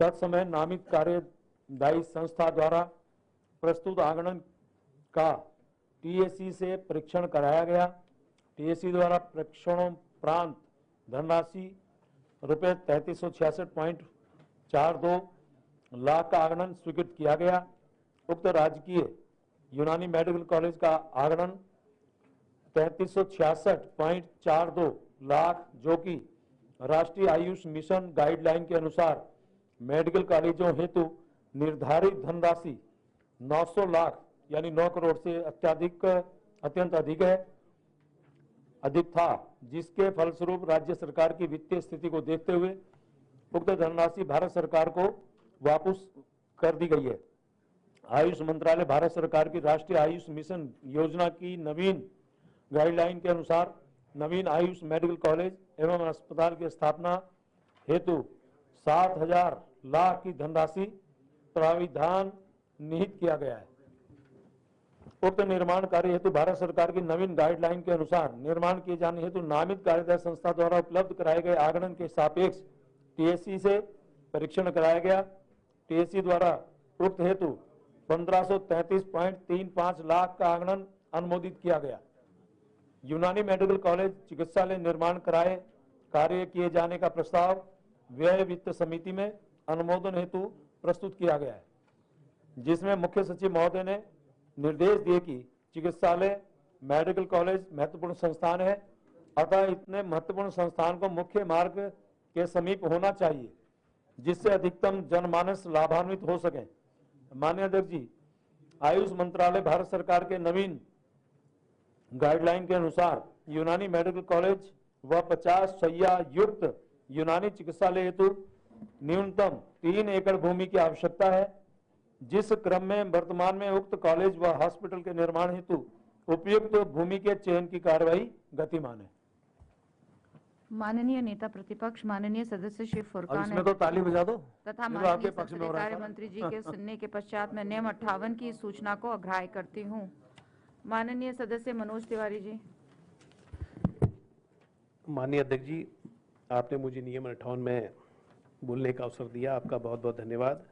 I: तत्समय नामित कार्यदायी संस्था द्वारा प्रस्तुत आगणन का टीएसी से परीक्षण कराया गया। टीएसी द्वारा परीक्षणोपरांत धनराशि रुपये 3366.42 लाख का आगणन स्वीकृत किया गया। उक्त राजकीय यूनानी मेडिकल कॉलेज का आगणन 3366.42 लाख, जो कि राष्ट्रीय आयुष मिशन गाइडलाइन के अनुसार मेडिकल कॉलेजों हेतु निर्धारित धनराशि 900 लाख यानी 9 करोड़ से अत्यंत अधिक था, जिसके फलस्वरूप राज्य सरकार की वित्तीय स्थिति को देखते हुए उक्त धनराशि भारत सरकार को वापस कर दी गई है। आयुष मंत्रालय भारत सरकार की राष्ट्रीय आयुष मिशन योजना की नवीन गाइडलाइन के अनुसार नवीन आयुष मेडिकल कॉलेज एवं अस्पताल की स्थापना हेतु 7,000 लाख की धनराशि प्राविधान निहित किया गया है। उक्त निर्माण कार्य हेतु भारत सरकार की नवीन गाइडलाइन के अनुसार निर्माण किए जाने हेतु नामित कार्यदायी संस्था द्वारा उपलब्ध कराए गए आगणन के सापेक्ष टीएससी से परीक्षण कराया गया। टीएससी द्वारा उक्त हेतु 1533.35 लाख का आगणन अनुमोदित किया गया। यूनानी मेडिकल कॉलेज चिकित्सालय निर्माण कराए कार्य किए जाने का प्रस्ताव व्यय वित्त समिति में अनुमोदन हेतु प्रस्तुत किया गया है, जिसमें मुख्य सचिव महोदय ने निर्देश दिए कि चिकित्सालय मेडिकल कॉलेज महत्वपूर्ण संस्थान है, अतः इतने महत्वपूर्ण संस्थान को मुख्य मार्ग के समीप होना चाहिए जिससे अधिकतम जनमानस लाभान्वित हो सके। माननीय अध्यक्ष जी, आयुष मंत्रालय भारत सरकार के नवीन गाइडलाइन के अनुसार यूनानी मेडिकल कॉलेज व 50 शैय्या युक्त यूनानी चिकित्सालय हेतु न्यूनतम 3 एकड़ भूमि की आवश्यकता है, जिस क्रम में वर्तमान में उक्त कॉलेज व हॉस्पिटल के निर्माण हेतु उपयुक्त भूमि के चयन की कार्यवाही गतिमान है।
F: माननीय नेता प्रतिपक्ष माननीय सदस्य श्री फुरकान
I: इसमें तो ताली बजा दो
F: तथा
I: ये तो
F: माननीय
I: आपके पक्ष में हो रहा है
F: कार्य मंत्री जी के सुनने के पश्चात मैं नियम 58 की सूचना को अग्राह्य करती हूँ। माननीय सदस्य मनोज तिवारी जी।
J: माननीय अध्यक्ष जी, आपने मुझे नियम 58 में बोलने का अवसर दिया, आपका बहुत बहुत धन्यवाद।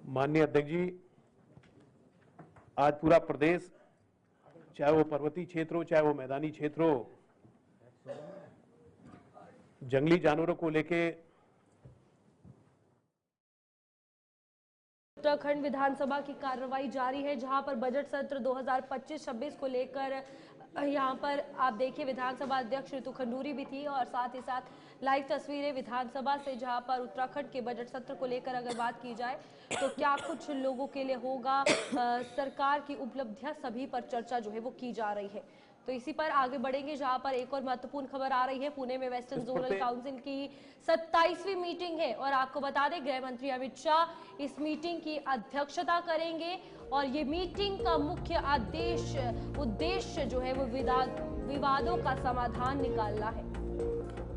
J: माननीय अध्यक्ष जी, आज पूरा प्रदेश, चाहे वो पर्वतीय क्षेत्र हो चाहे वो मैदानी क्षेत्र हो, जंगली जानवरों को लेके
B: उत्तराखंड विधानसभा की कार्रवाई जारी है, जहां पर बजट सत्र 2025-26 को लेकर यहां पर आप देखिए विधानसभा अध्यक्ष ऋतु खंडूरी भी थी और साथ ही साथ लाइव तस्वीरें विधानसभा से, जहां पर उत्तराखंड के बजट सत्र को लेकर अगर बात की जाए तो क्या कुछ लोगों के लिए होगा, सरकार की उपलब्धियां सभी पर चर्चा जो है वो की जा रही है। तो इसी पर आगे बढ़ेंगे, जहां पर एक और महत्वपूर्ण खबर आ रही है। पुणे में वेस्टर्न जोनल काउंसिल की 27वीं मीटिंग है और आपको बता दें गृह मंत्री अमित शाह इस मीटिंग की अध्यक्षता करेंगे और ये मीटिंग का मुख्य उद्देश्य जो है वो विवादों का समाधान निकालना है।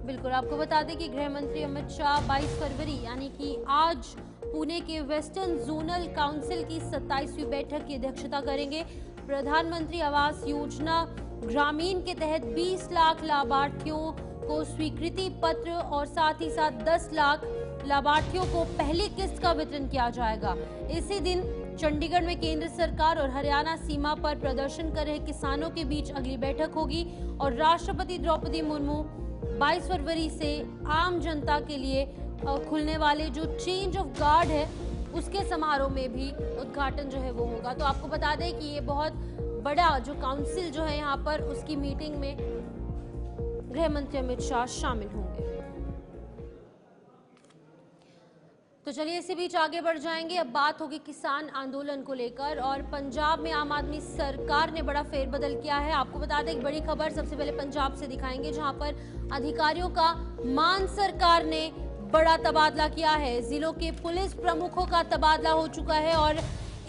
A: बिल्कुल, आपको बता दें कि गृह मंत्री अमित शाह 22 फरवरी यानी कि आज पुणे के वेस्टर्न जोनल काउंसिल की 27वीं बैठक की अध्यक्षता करेंगे। प्रधानमंत्री आवास योजना ग्रामीण के तहत 20 लाख लाभार्थियों को स्वीकृति पत्र और साथ ही साथ 10 लाख लाभार्थियों को पहली किस्त का वितरण किया जाएगा। इसी दिन चंडीगढ़ में केंद्र सरकार और हरियाणा सीमा पर प्रदर्शन कर रहे किसानों के बीच अगली बैठक होगी और राष्ट्रपति द्रौपदी मुर्मू 22 फरवरी से आम जनता के लिए खुलने वाले जो चेंज ऑफ गार्ड है उसके समारोह में भी उद्घाटन जो है वो होगा। तो आपको बता दें कि ये बहुत बड़ा जो काउंसिल जो है यहाँ पर उसकी मीटिंग में गृह मंत्री अमित शाह शामिल होंगे। तो चलिए इसी बीच आगे बढ़ जाएंगे। अब बात होगी किसान आंदोलन को लेकर और पंजाब में आम आदमी सरकार ने बड़ा फेरबदल किया है। आपको बता दें एक बड़ी खबर सबसे पहले पंजाब से दिखाएंगे, जहां पर अधिकारियों का मान सरकार ने बड़ा तबादला किया है। जिलों के पुलिस प्रमुखों का तबादला हो चुका है और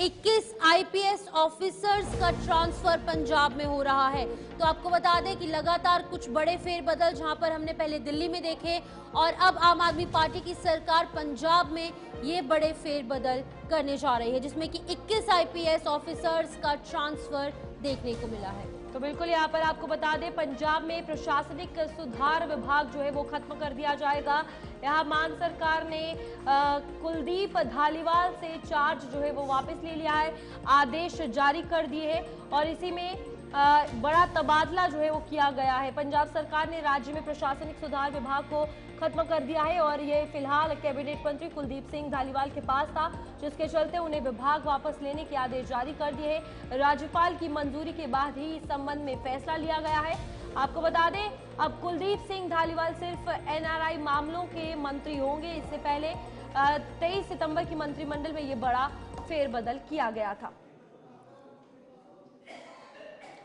A: 21 आईपीएस ऑफिसर्स का ट्रांसफर पंजाब में हो रहा है। तो आपको बता दें कि लगातार कुछ बड़े फेरबदल जहां पर हमने पहले दिल्ली में देखे और अब आम आदमी पार्टी की सरकार पंजाब में ये बड़े फेरबदल करने जा रही है, जिसमें कि 21 आईपीएस ऑफिसर्स का ट्रांसफर देखने को मिला है।
B: तो बिल्कुल यहाँ पर आपको बता दें पंजाब में प्रशासनिक सुधार विभाग जो है वो खत्म कर दिया जाएगा। यहाँ मान सरकार ने कुलदीप धालीवाल से चार्ज जो है वो वापस ले लिया है, आदेश जारी कर दिए हैं और इसी में बड़ा तबादला जो है वो किया गया है। पंजाब सरकार ने राज्य में प्रशासनिक सुधार विभाग को खत्म कर दिया है और ये फिलहाल कैबिनेट मंत्री कुलदीप सिंह धालीवाल के पास था, जिसके चलते उन्हें विभाग वापस लेने के आदेश जारी कर दिए हैं। राज्यपाल की मंजूरी के बाद ही इस संबंध में फैसला लिया गया है। आपको बता दें अब कुलदीप सिंह धालीवाल सिर्फ एनआरआई मामलों के मंत्री होंगे। इससे पहले 23 सितंबर की मंत्रिमंडल में ये बड़ा फेरबदल किया गया था।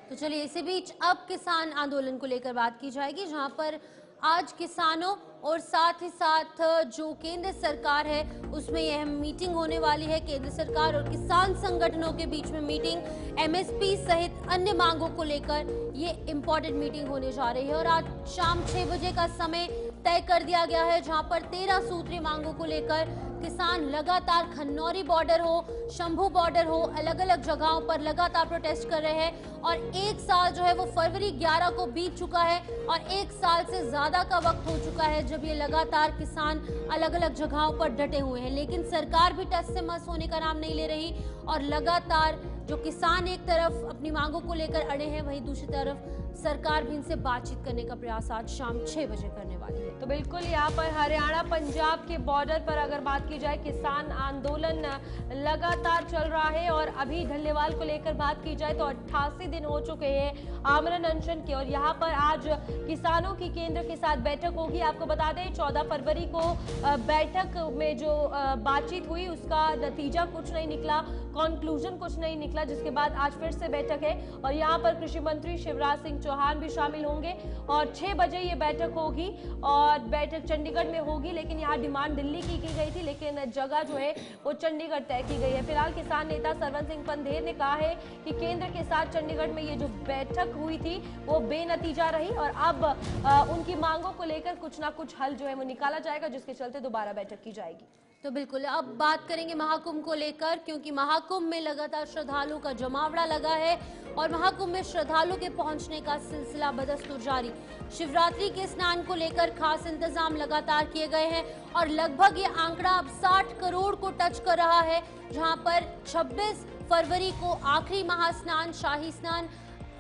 A: तो चलिए इसी बीच अब किसान आंदोलन को लेकर बात की जाएगी, जहां पर आज किसानों और साथ ही साथ जो केंद्र सरकार है उसमें यह मीटिंग होने वाली है। केंद्र सरकार और किसान संगठनों के बीच में मीटिंग, एमएसपी सहित अन्य मांगों को लेकर ये इंपॉर्टेंट मीटिंग होने जा रही है। और आज शाम 6 बजे का समय तय कर दिया गया है, जहां पर 13 सूत्री मांगों को लेकर किसान लगातार खन्नौरी बॉर्डर हो, शंभू बॉर्डर हो, अलग अलग जगहों पर लगातार प्रोटेस्ट कर रहे हैं। और एक साल जो है वो फरवरी 11 को बीत चुका है और एक साल से ज्यादा का वक्त हो चुका है जब ये लगातार किसान अलग अलग जगहों पर डटे हुए हैं। लेकिन सरकार भी टस से मस होने का नाम नहीं ले रही और लगातार जो किसान एक तरफ अपनी मांगों को लेकर अड़े हैं, वहीं दूसरी तरफ सरकार भी इनसे बातचीत करने का प्रयास आज शाम 6 बजे करने वाली है।
B: तो बिल्कुल यहाँ पर हरियाणा पंजाब के बॉर्डर पर अगर बात की जाए, किसान आंदोलन लगातार चल रहा है और अभी ढल्लेवाल को लेकर बात की जाए तो 88 दिन हो चुके हैं आमरण अनशन के। और यहाँ पर आज किसानों की केंद्र के साथ बैठक होगी। आपको बता दें 14 फरवरी को बैठक में जो बातचीत हुई उसका नतीजा कुछ नहीं निकला, कंक्लूजन कुछ नहीं निकला, जिसके बाद आज फिर से बैठक है और यहाँ पर कृषि मंत्री शिवराज सिंह चौहान भी शामिल होंगे और 6 बजे ये बैठक होगी और बैठक चंडीगढ़ में होगी। लेकिन यहाँ डिमांड दिल्ली की गई थी, लेकिन जगह जो है वो चंडीगढ़ तय की गई है। फिलहाल किसान नेता सरवन सिंह पंधेर ने कहा है कि केंद्र के साथ चंडीगढ़ में ये जो बैठक हुई थी वो बेनतीजा रही और अब उनकी मांगों को लेकर कुछ ना कुछ हल जो है वो निकाला जाएगा, जिसके चलते दोबारा बैठक की जाएगी।
A: तो बिल्कुल अब बात करेंगे महाकुंभ को लेकर, क्योंकि महाकुंभ में लगातार श्रद्धालुओं का जमावड़ा लगा है और महाकुंभ में श्रद्धालुओं के पहुंचने का सिलसिला बदस्तूर जारी। शिवरात्रि के स्नान को लेकर खास इंतजाम लगातार किए गए हैं और लगभग ये आंकड़ा अब 60 करोड़ को टच कर रहा है, जहां पर 26 फरवरी को आखिरी महास्नान, शाही स्नान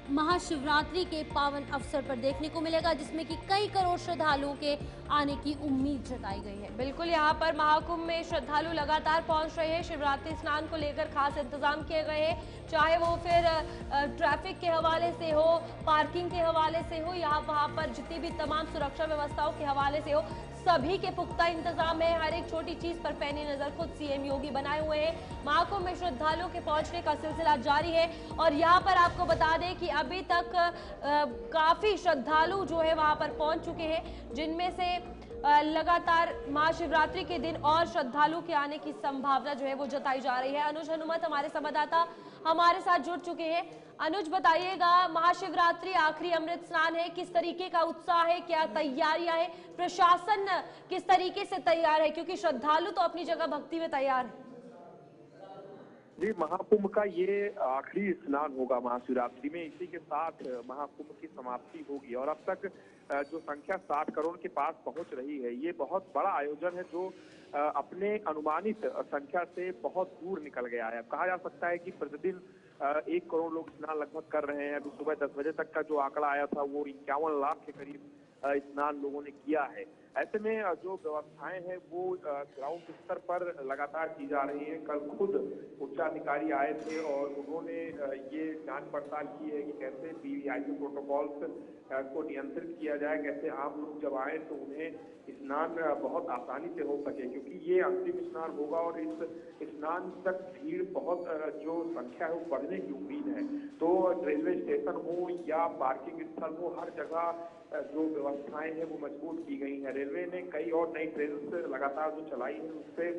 A: महाशिवरात्रि के पावन अवसर पर देखने को मिलेगा, जिसमें कि कई करोड़ श्रद्धालुओं के आने की उम्मीद जताई गई है।
B: बिल्कुल यहाँ पर महाकुंभ में श्रद्धालु लगातार पहुंच रहे हैं। शिवरात्रि स्नान को लेकर खास इंतजाम किए गए हैं, चाहे वो फिर ट्रैफिक के हवाले से हो, पार्किंग के हवाले से हो, यहाँ वहाँ पर जितनी भी तमाम सुरक्षा व्यवस्थाओं के हवाले से हो, सभी के पुख्ता इंतजाम है। हर एक छोटी चीज पर पैनी नजर खुद सीएम योगी बनाए हुए हैं। महाकुंभ में श्रद्धालुओं के पहुंचने का सिलसिला जारी है और यहाँ पर आपको बता दें कि अभी तक काफी श्रद्धालु जो है वहां पर पहुंच चुके हैं, जिनमें से लगातार महाशिवरात्रि के दिन और श्रद्धालु के आने की संभावना जो है वो जताई जा रही है। अनुज हनुमत हमारे संवाददाता हमारे साथ जुड़ चुके हैं। अनुज बताइएगा, महाशिवरात्रि आखिरी अमृत स्नान है, किस तरीके का उत्साह है, क्या तैयारियां है, प्रशासन किस तरीके से तैयार है, क्योंकि श्रद्धालु तो अपनी जगह भक्ति में तैयार है।
K: जी, महाकुंभ का ये आखिरी स्नान होगा महाशिवरात्रि में। इसी के साथ महाकुंभ की समाप्ति होगी और अब तक जो संख्या 60 करोड़ के पास पहुंच रही है, ये बहुत बड़ा आयोजन है जो अपने अनुमानित संख्या से बहुत दूर निकल गया है। कहा जा सकता है कि प्रतिदिन 1 करोड़ लोग स्नान लगभग कर रहे हैं। अभी सुबह 10 बजे तक का जो आंकड़ा आया था वो 51 लाख के करीब स्नान लोगों ने किया है। ऐसे में जो व्यवस्थाएं हैं वो ग्राउंड स्तर पर लगातार की जा रही हैं। कल खुद उच्चाधिकारी आए थे और उन्होंने ये जांच पड़ताल की है कि कैसे वीवीआईपी प्रोटोकॉल्स को नियंत्रित किया जाए, कैसे आम लोग जब आए तो उन्हें स्नान बहुत आसानी से हो सके, क्योंकि ये अंतिम स्नान होगा और इस स्नान तक भीड़ बहुत जो संख्या है वो बढ़ने की उम्मीद है। तो रेलवे स्टेशन हो या पार्किंग स्थल हो, हर जगह जो व्यवस्थाएं हैं वो मजबूत की गई हैं। रेलवे ने कई और नई ट्रेन लगातार जो चलाई है उससे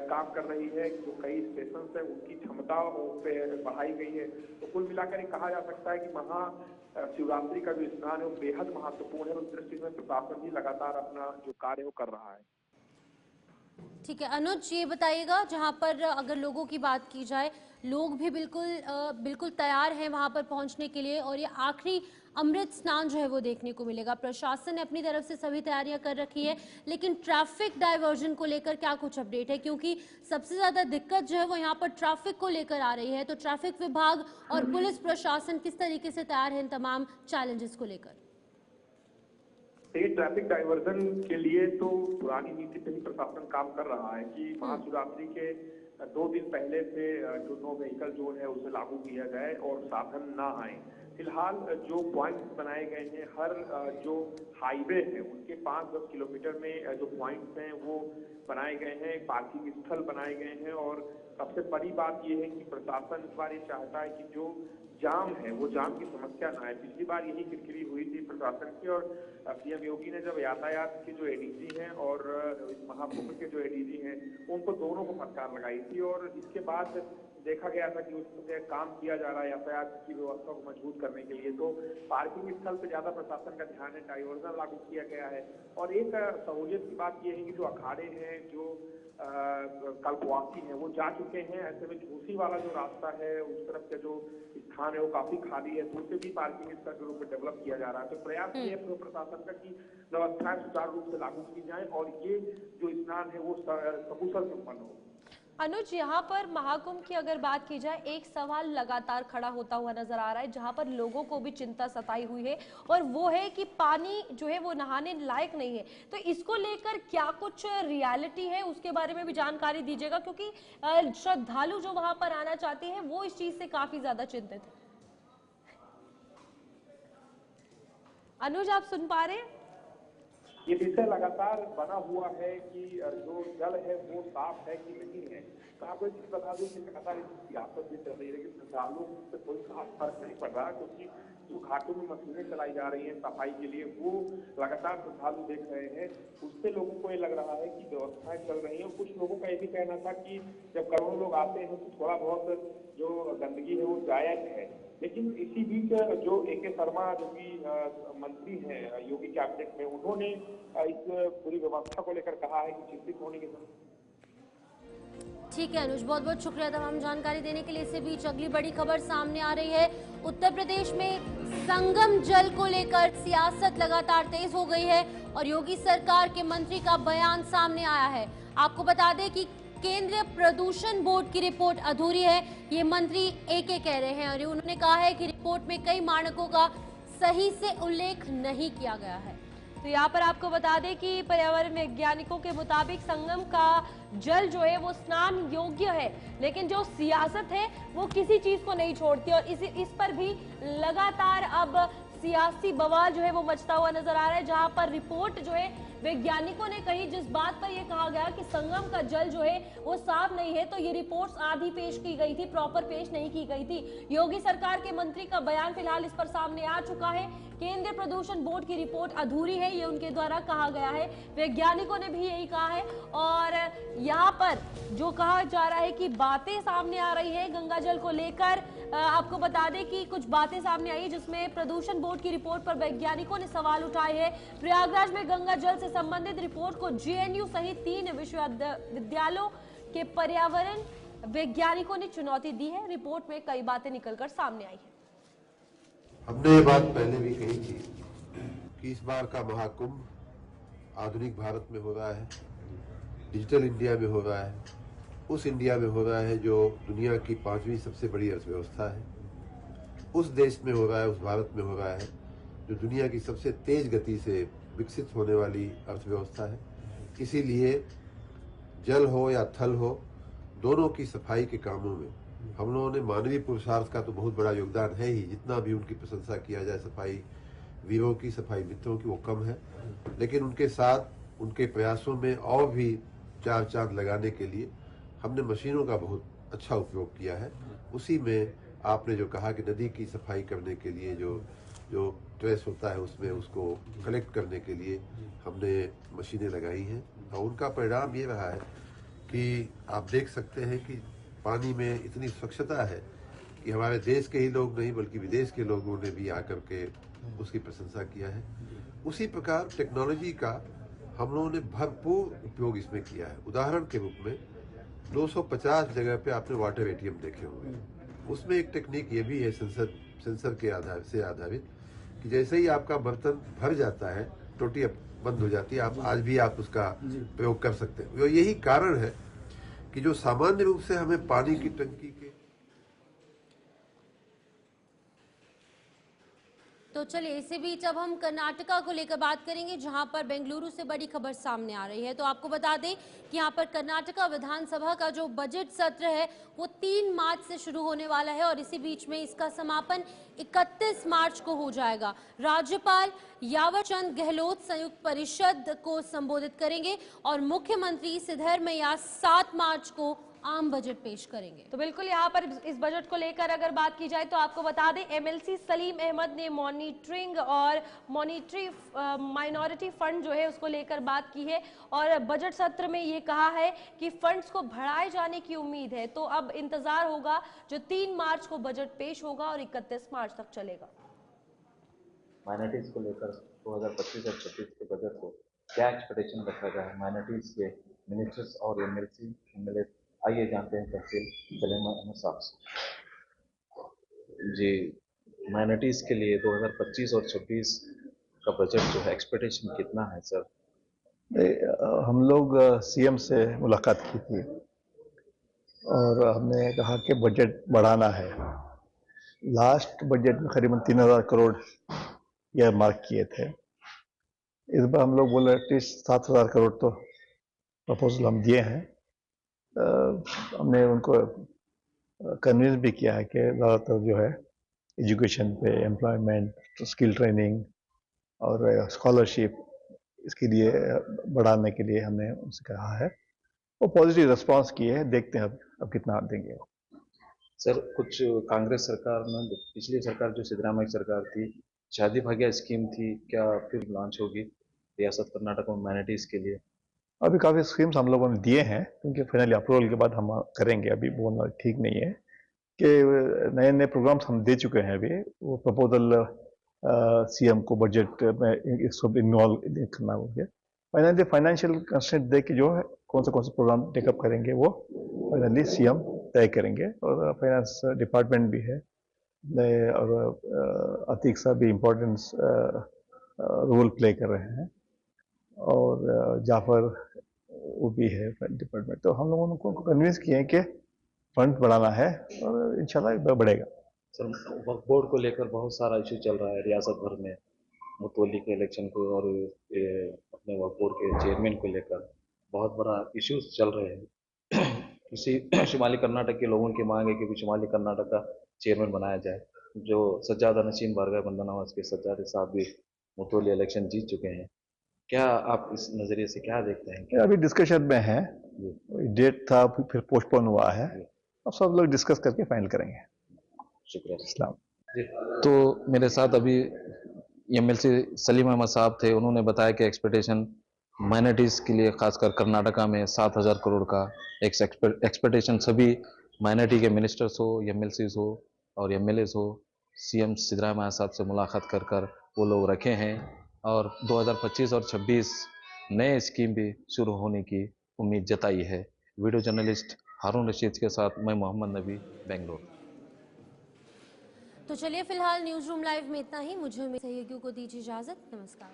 K: काम कर रही है। जो कई स्टेशन है उनकी क्षमता पे बढ़ाई गई है। तो कुल मिलाकर कहा जा सकता है कि महाशिवरात्रि का जो स्नान है वो बेहद महत्वपूर्ण है। उस दृष्टि में प्रशासन भी लगातार अपना जो कार्य है वो कर रहा है।
A: ठीक है अनुज, ये बताइएगा, जहां पर अगर लोगों की बात की जाए, लोग भी बिल्कुल तैयार हैं वहां पर पहुंचने के लिए और ये आखिरी अमृत स्नान जो है वो देखने को मिलेगा। प्रशासन ने अपनी तरफ से सभी तैयारियां कर रखी है, लेकिन ट्रैफिक डाइवर्जन को लेकर क्या कुछ अपडेट है, क्योंकि सबसे ज्यादा दिक्कत जो है वो यहाँ पर ट्रैफिक को लेकर आ रही है। तो ट्रैफिक विभाग और पुलिस प्रशासन किस तरीके से तैयार है इन तमाम चैलेंजेस को लेकर?
K: ट्रैफिक डाइवर्जन के लिए तो पुरानी नीति पे ही प्रशासन काम कर रहा है कि महाशिवरात्रि के 2 दिन पहले से जो नो व्हीकल जोन है उसे लागू किया जाए और साधन ना आए। फिलहाल जो पॉइंट्स बनाए गए हैं, हर जो हाईवे है उनके 5-10 किलोमीटर में जो पॉइंट्स हैं वो बनाए गए हैं, पार्किंग स्थल बनाए गए हैं। और सबसे बड़ी बात यह है कि प्रशासन इस बार ये चाहता है कि जो जाम है वो जाम की समस्या ना है। पिछली बार यही किरकिरी हुई थी प्रशासन की, और सीएम योगी ने जब यातायात के जो एडीजी हैं और इस महाकुंभ के जो एडीजी हैं उनको दोनों को फटकार लगाई थी, और इसके बाद देखा गया था कि उससे काम किया जा रहा है यातायात की व्यवस्था को मजबूत करने के लिए। तो पार्किंग स्थल पर ज्यादा प्रशासन का ध्यान है, डाइवर्जन लागू किया गया है। और एक सहूलियत की बात यह है कि जो अखाड़े हैं, जो कल्पवासी हैं, वो जा चुके हैं। ऐसे में झूसी वाला जो रास्ता है उस तरफ का जो स्थान है वो काफी खाली है, तो उसे भी पार्किंग स्थल के रूप में डेवलप किया जा रहा है। तो प्रयास ये है प्रशासन का कि व्यवस्थाएं सुचारू रूप से लागू की जाए और ये जो स्नान है वो सकुशल संपन्न हो।
B: अनुज, यहाँ पर महाकुंभ की अगर बात की जाए, एक सवाल लगातार खड़ा होता हुआ नजर आ रहा है जहाँ पर लोगों को भी चिंता सताई हुई है, और वो है कि पानी जो है वो नहाने लायक नहीं है। तो इसको लेकर क्या कुछ रियलिटी है उसके बारे में भी जानकारी दीजिएगा, क्योंकि श्रद्धालु जो वहां पर आना चाहते हैं वो इस चीज से काफी ज्यादा चिंतित है। अनुज, आप सुन पा रहे हैं?
K: ये विषय लगातार बना हुआ है कि जो जल है वो साफ है कि नहीं है। तो आपको एक चीज बता दूं कि लगातार सियासत भी चल रही है, लेकिन श्रद्धालुओं से कोई खास फर्क नहीं पड़ रहा, क्योंकि जो घाटों में मशीनें चलाई जा रही हैं सफाई के लिए वो लगातार श्रद्धालु देख रहे हैं। उससे लोगों को ये लग रहा है कि व्यवस्थाएं चल रही हैं। कुछ लोगों का ये भी कहना था कि जब करोड़ों लोग आते हैं तो थोड़ा बहुत जो गंदगी है वो जायज है। लेकिन इसी बीच जो AK शर्मा जो कि मंत्री हैं योगी कैबिनेट में, उन्होंने इस पूरी व्यवस्था को लेकर कहा है कि चिंतित होने की जरूरत।
A: ठीक है अनुज, बहुत बहुत शुक्रिया तमाम जानकारी देने के लिए। इसी बीच अगली बड़ी खबर सामने आ रही है। उत्तर प्रदेश में संगम जल को लेकर सियासत लगातार तेज हो गई है और योगी सरकार के मंत्री का बयान सामने आया है। आपको बता दें कि केंद्रीय प्रदूषण बोर्ड की रिपोर्ट अधूरी है, ये मंत्री AK कह रहे हैं, और उन्होंने कहा है कि रिपोर्ट में कई मानकों का सही से उल्लेख नहीं किया गया है।
B: तो यहाँ पर आपको बता दें कि पर्यावरण वैज्ञानिकों के मुताबिक संगम का जल जो है वो स्नान योग्य है, लेकिन जो सियासत है वो किसी चीज को नहीं छोड़ती, और इस पर भी लगातार अब सियासी बवाल जो है वो मचता हुआ नजर आ रहा है। जहां पर रिपोर्ट जो है वैज्ञानिकों ने कही, जिस बात पर यह कहा गया कि संगम का जल जो है वो साफ नहीं है, तो ये रिपोर्ट्स आधी पेश की गई थी, प्रॉपर पेश नहीं की गई थी। योगी सरकार के मंत्री का बयान फिलहाल इस पर सामने आ चुका है। केंद्रीय प्रदूषण बोर्ड की रिपोर्ट अधूरी है, ये उनके द्वारा कहा गया है। वैज्ञानिकों ने भी यही कहा है, और यहाँ पर जो कहा जा रहा है कि बातें सामने आ रही है गंगा जल को लेकर। आपको बता दें कि कुछ बातें सामने आई जिसमें प्रदूषण बोर्ड की रिपोर्ट पर वैज्ञानिकों ने सवाल उठाए हैं। प्रयागराज में गंगा जल से संबंधित रिपोर्ट को JNU सहित 3 विश्वविद्यालयों के पर्यावरण वैज्ञानिकों ने चुनौती दी है। रिपोर्ट में कई बातें निकलकर सामने आई है।
L: हमने ये बात पहले भी कही थी कि इस बार का महाकुंभ आधुनिक भारत में हो रहा है, डिजिटल इंडिया में हो रहा है, उस इंडिया में हो रहा है जो दुनिया की 5वीं सबसे बड़ी अर्थव्यवस्था है, उस देश में हो रहा है, उस भारत में हो रहा है जो दुनिया की सबसे तेज गति से विकसित होने वाली अर्थव्यवस्था है। इसीलिए जल हो या थल हो, दोनों की सफाई के कामों में हम लोगों ने मानवीय पुरुषार्थ का तो बहुत बड़ा योगदान है ही, जितना भी उनकी प्रशंसा किया जाए सफाई वीरों की, सफाई मित्रों की, वो कम है। लेकिन उनके साथ उनके प्रयासों में और भी 4 चांद लगाने के लिए हमने मशीनों का बहुत अच्छा उपयोग किया है। उसी में आपने जो कहा कि नदी की सफाई करने के लिए जो ट्रेस होता है उसमें उसको कलेक्ट करने के लिए हमने मशीनें लगाई हैं, और उनका परिणाम ये रहा है कि आप देख सकते हैं कि पानी में इतनी स्वच्छता है कि हमारे देश के ही लोग नहीं बल्कि विदेश के लोगों ने भी आकर के उसकी प्रशंसा किया है। उसी प्रकार टेक्नोलॉजी का हम लोगों ने भरपूर उपयोग इसमें किया है। उदाहरण के रूप में 250 जगह पे आपने वाटर ATM देखे होंगे, उसमें एक टेक्निक ये भी है सेंसर के आधार से आधारित कि जैसे ही आपका बर्तन भर जाता है टोटी बंद हो जाती है, आप आज भी आप उसका प्रयोग कर सकते हैं। यही कारण है कि जो सामान्य रूप से हमें पानी की टंकी के
A: तो चलिए इसी बीच अब हम कर्नाटका को लेकर बात करेंगे, जहां पर बेंगलुरु से बड़ी खबर सामने आ रही है। तो आपको बता दें कि यहां पर कर्नाटका विधानसभा का जो बजट सत्र है वो 3 मार्च से शुरू होने वाला है, और इसी बीच में इसका समापन 31 मार्च को हो जाएगा। राज्यपाल यावरचंद गहलोत संयुक्त परिषद को संबोधित करेंगे और मुख्यमंत्री सिद्धरमैया 7 मार्च को आम बजट पेश करेंगे।
B: तो बिल्कुल यहाँ पर इस बजट को लेकर अगर बात की जाए तो आपको बता दें एमएलसी सलीम अहमद ने मॉनिटरिंग और मॉनिटरी माइनॉरिटी फंड जो है उसको लेकर बात की है और बजट सत्र में ये कहा है कि फंड्स को बढ़ाए जाने की उम्मीद है। तो अब इंतजार होगा जो 3 मार्च को बजट पेश होगा और 31 मार्च तक चलेगा।
M: माइनॉरिटीज को लेकर 2025 और 26 के बजट को क्या एक्सपेक्टेशन रखा गया है माइनॉरिटीज के मिनिस्टर्स और एमएलसी एमएलए, आइए जानते हैं तहसील सलीम अहमद साहब से।
N: जी, माइनॉरिटीज के लिए 2025 और 26 का बजट जो है एक्सपेक्टेशन कितना है सर?
O: हम लोग सीएम से मुलाकात की थी और हमने कहा कि बजट बढ़ाना है। लास्ट बजट में करीबन 3000 करोड़ यह मार्क किए थे। इस बार हम लोग बोले एटलीस्ट 7000 करोड़ तो प्रपोजल हम दिए हैं। हमने उनको कन्विंस भी किया है कि ज़्यादातर जो है एजुकेशन पे, एम्प्लॉयमेंट, स्किल ट्रेनिंग और स्कॉलरशिप इसके लिए बढ़ाने के लिए हमने उनसे कहा है। वो पॉजिटिव रिस्पांस किए हैं, देखते हैं अब कितना देंगे।
N: सर कुछ कांग्रेस सरकार में पिछली सरकार जो सिद्धरामैया सरकार थी, शादी भाग्य स्कीम थी, क्या फिर लॉन्च होगी रियासत कर्नाटक में माइनॉरिटीज के लिए?
O: अभी काफ़ी स्कीम्स हम लोगों ने दिए हैं क्योंकि फाइनली अप्रूवल के बाद हम करेंगे। अभी बोलना ठीक नहीं है कि नए नए प्रोग्राम्स हम दे चुके हैं। अभी वो प्रपोजल सीएम को बजट में इसको इन्वॉल्व करना होगा। फाइनली फाइनेंशियल कंस्ट्रेंट दे के जो है कौन से प्रोग्राम टेकअप करेंगे वो फाइनली सीएम तय करेंगे। और फाइनेंस डिपार्टमेंट भी है और अतीक साहब भी इम्पोर्टेंस रोल प्ले कर रहे हैं और जाफर वो भी है डिपार्टमेंट। तो हम लोगों को कन्विंस किए हैं कि फंड बढ़ाना है और इंशाल्लाह बढ़ेगा।
N: सर वक्फ बोर्ड को लेकर बहुत सारा इशू चल रहा है रियासत भर में, मुतवल्ली के इलेक्शन को और अपने वक्फ बोर्ड के चेयरमैन को लेकर बहुत बड़ा इश्यूज चल रहे हैं। इसी शुमाली कर्नाटक के लोगों की मांग है कि शुमाली कर्नाटक का चेयरमैन बनाया जाए। जो सज्जादा नशीन बारगाह बंदनावास के सज्जादे साहब भी मुतवल्ली इलेक्शन जीत चुके हैं, क्या आप इस नज़रिए से क्या देखते हैं?
O: अभी डिस्कशन में है, डेट था फिर पोस्टपोन हुआ है, अब सब लोग डिस्कस करके फाइनल करेंगे।
N: शुक्रिया।
O: इस्लाम
N: तो मेरे साथ अभी एमएलसी सलीम अहमद साहब थे, उन्होंने बताया कि एक्सपेक्टेशन माइनॉरिटीज़ के लिए खासकर कर्नाटका में 7000 करोड़ का एक एक्सपेक्टेशन सभी माइनॉरिटी के मिनिस्टर्स हो, एमएलसीज हो और एमएलएज हो, सीएम सिद्धरामैया साहब से मुलाकात कर वो लोग रखे हैं और 2025 और 26 नए स्कीम भी शुरू होने की उम्मीद जताई है। वीडियो जर्नलिस्ट हारून रशीद के साथ मैं मोहम्मद नबी, बेंगलोर।
A: तो चलिए फिलहाल न्यूज़ रूम लाइव में इतना ही। मुझे मेरे सहयोगियों को दीजिए इजाजत। नमस्कार।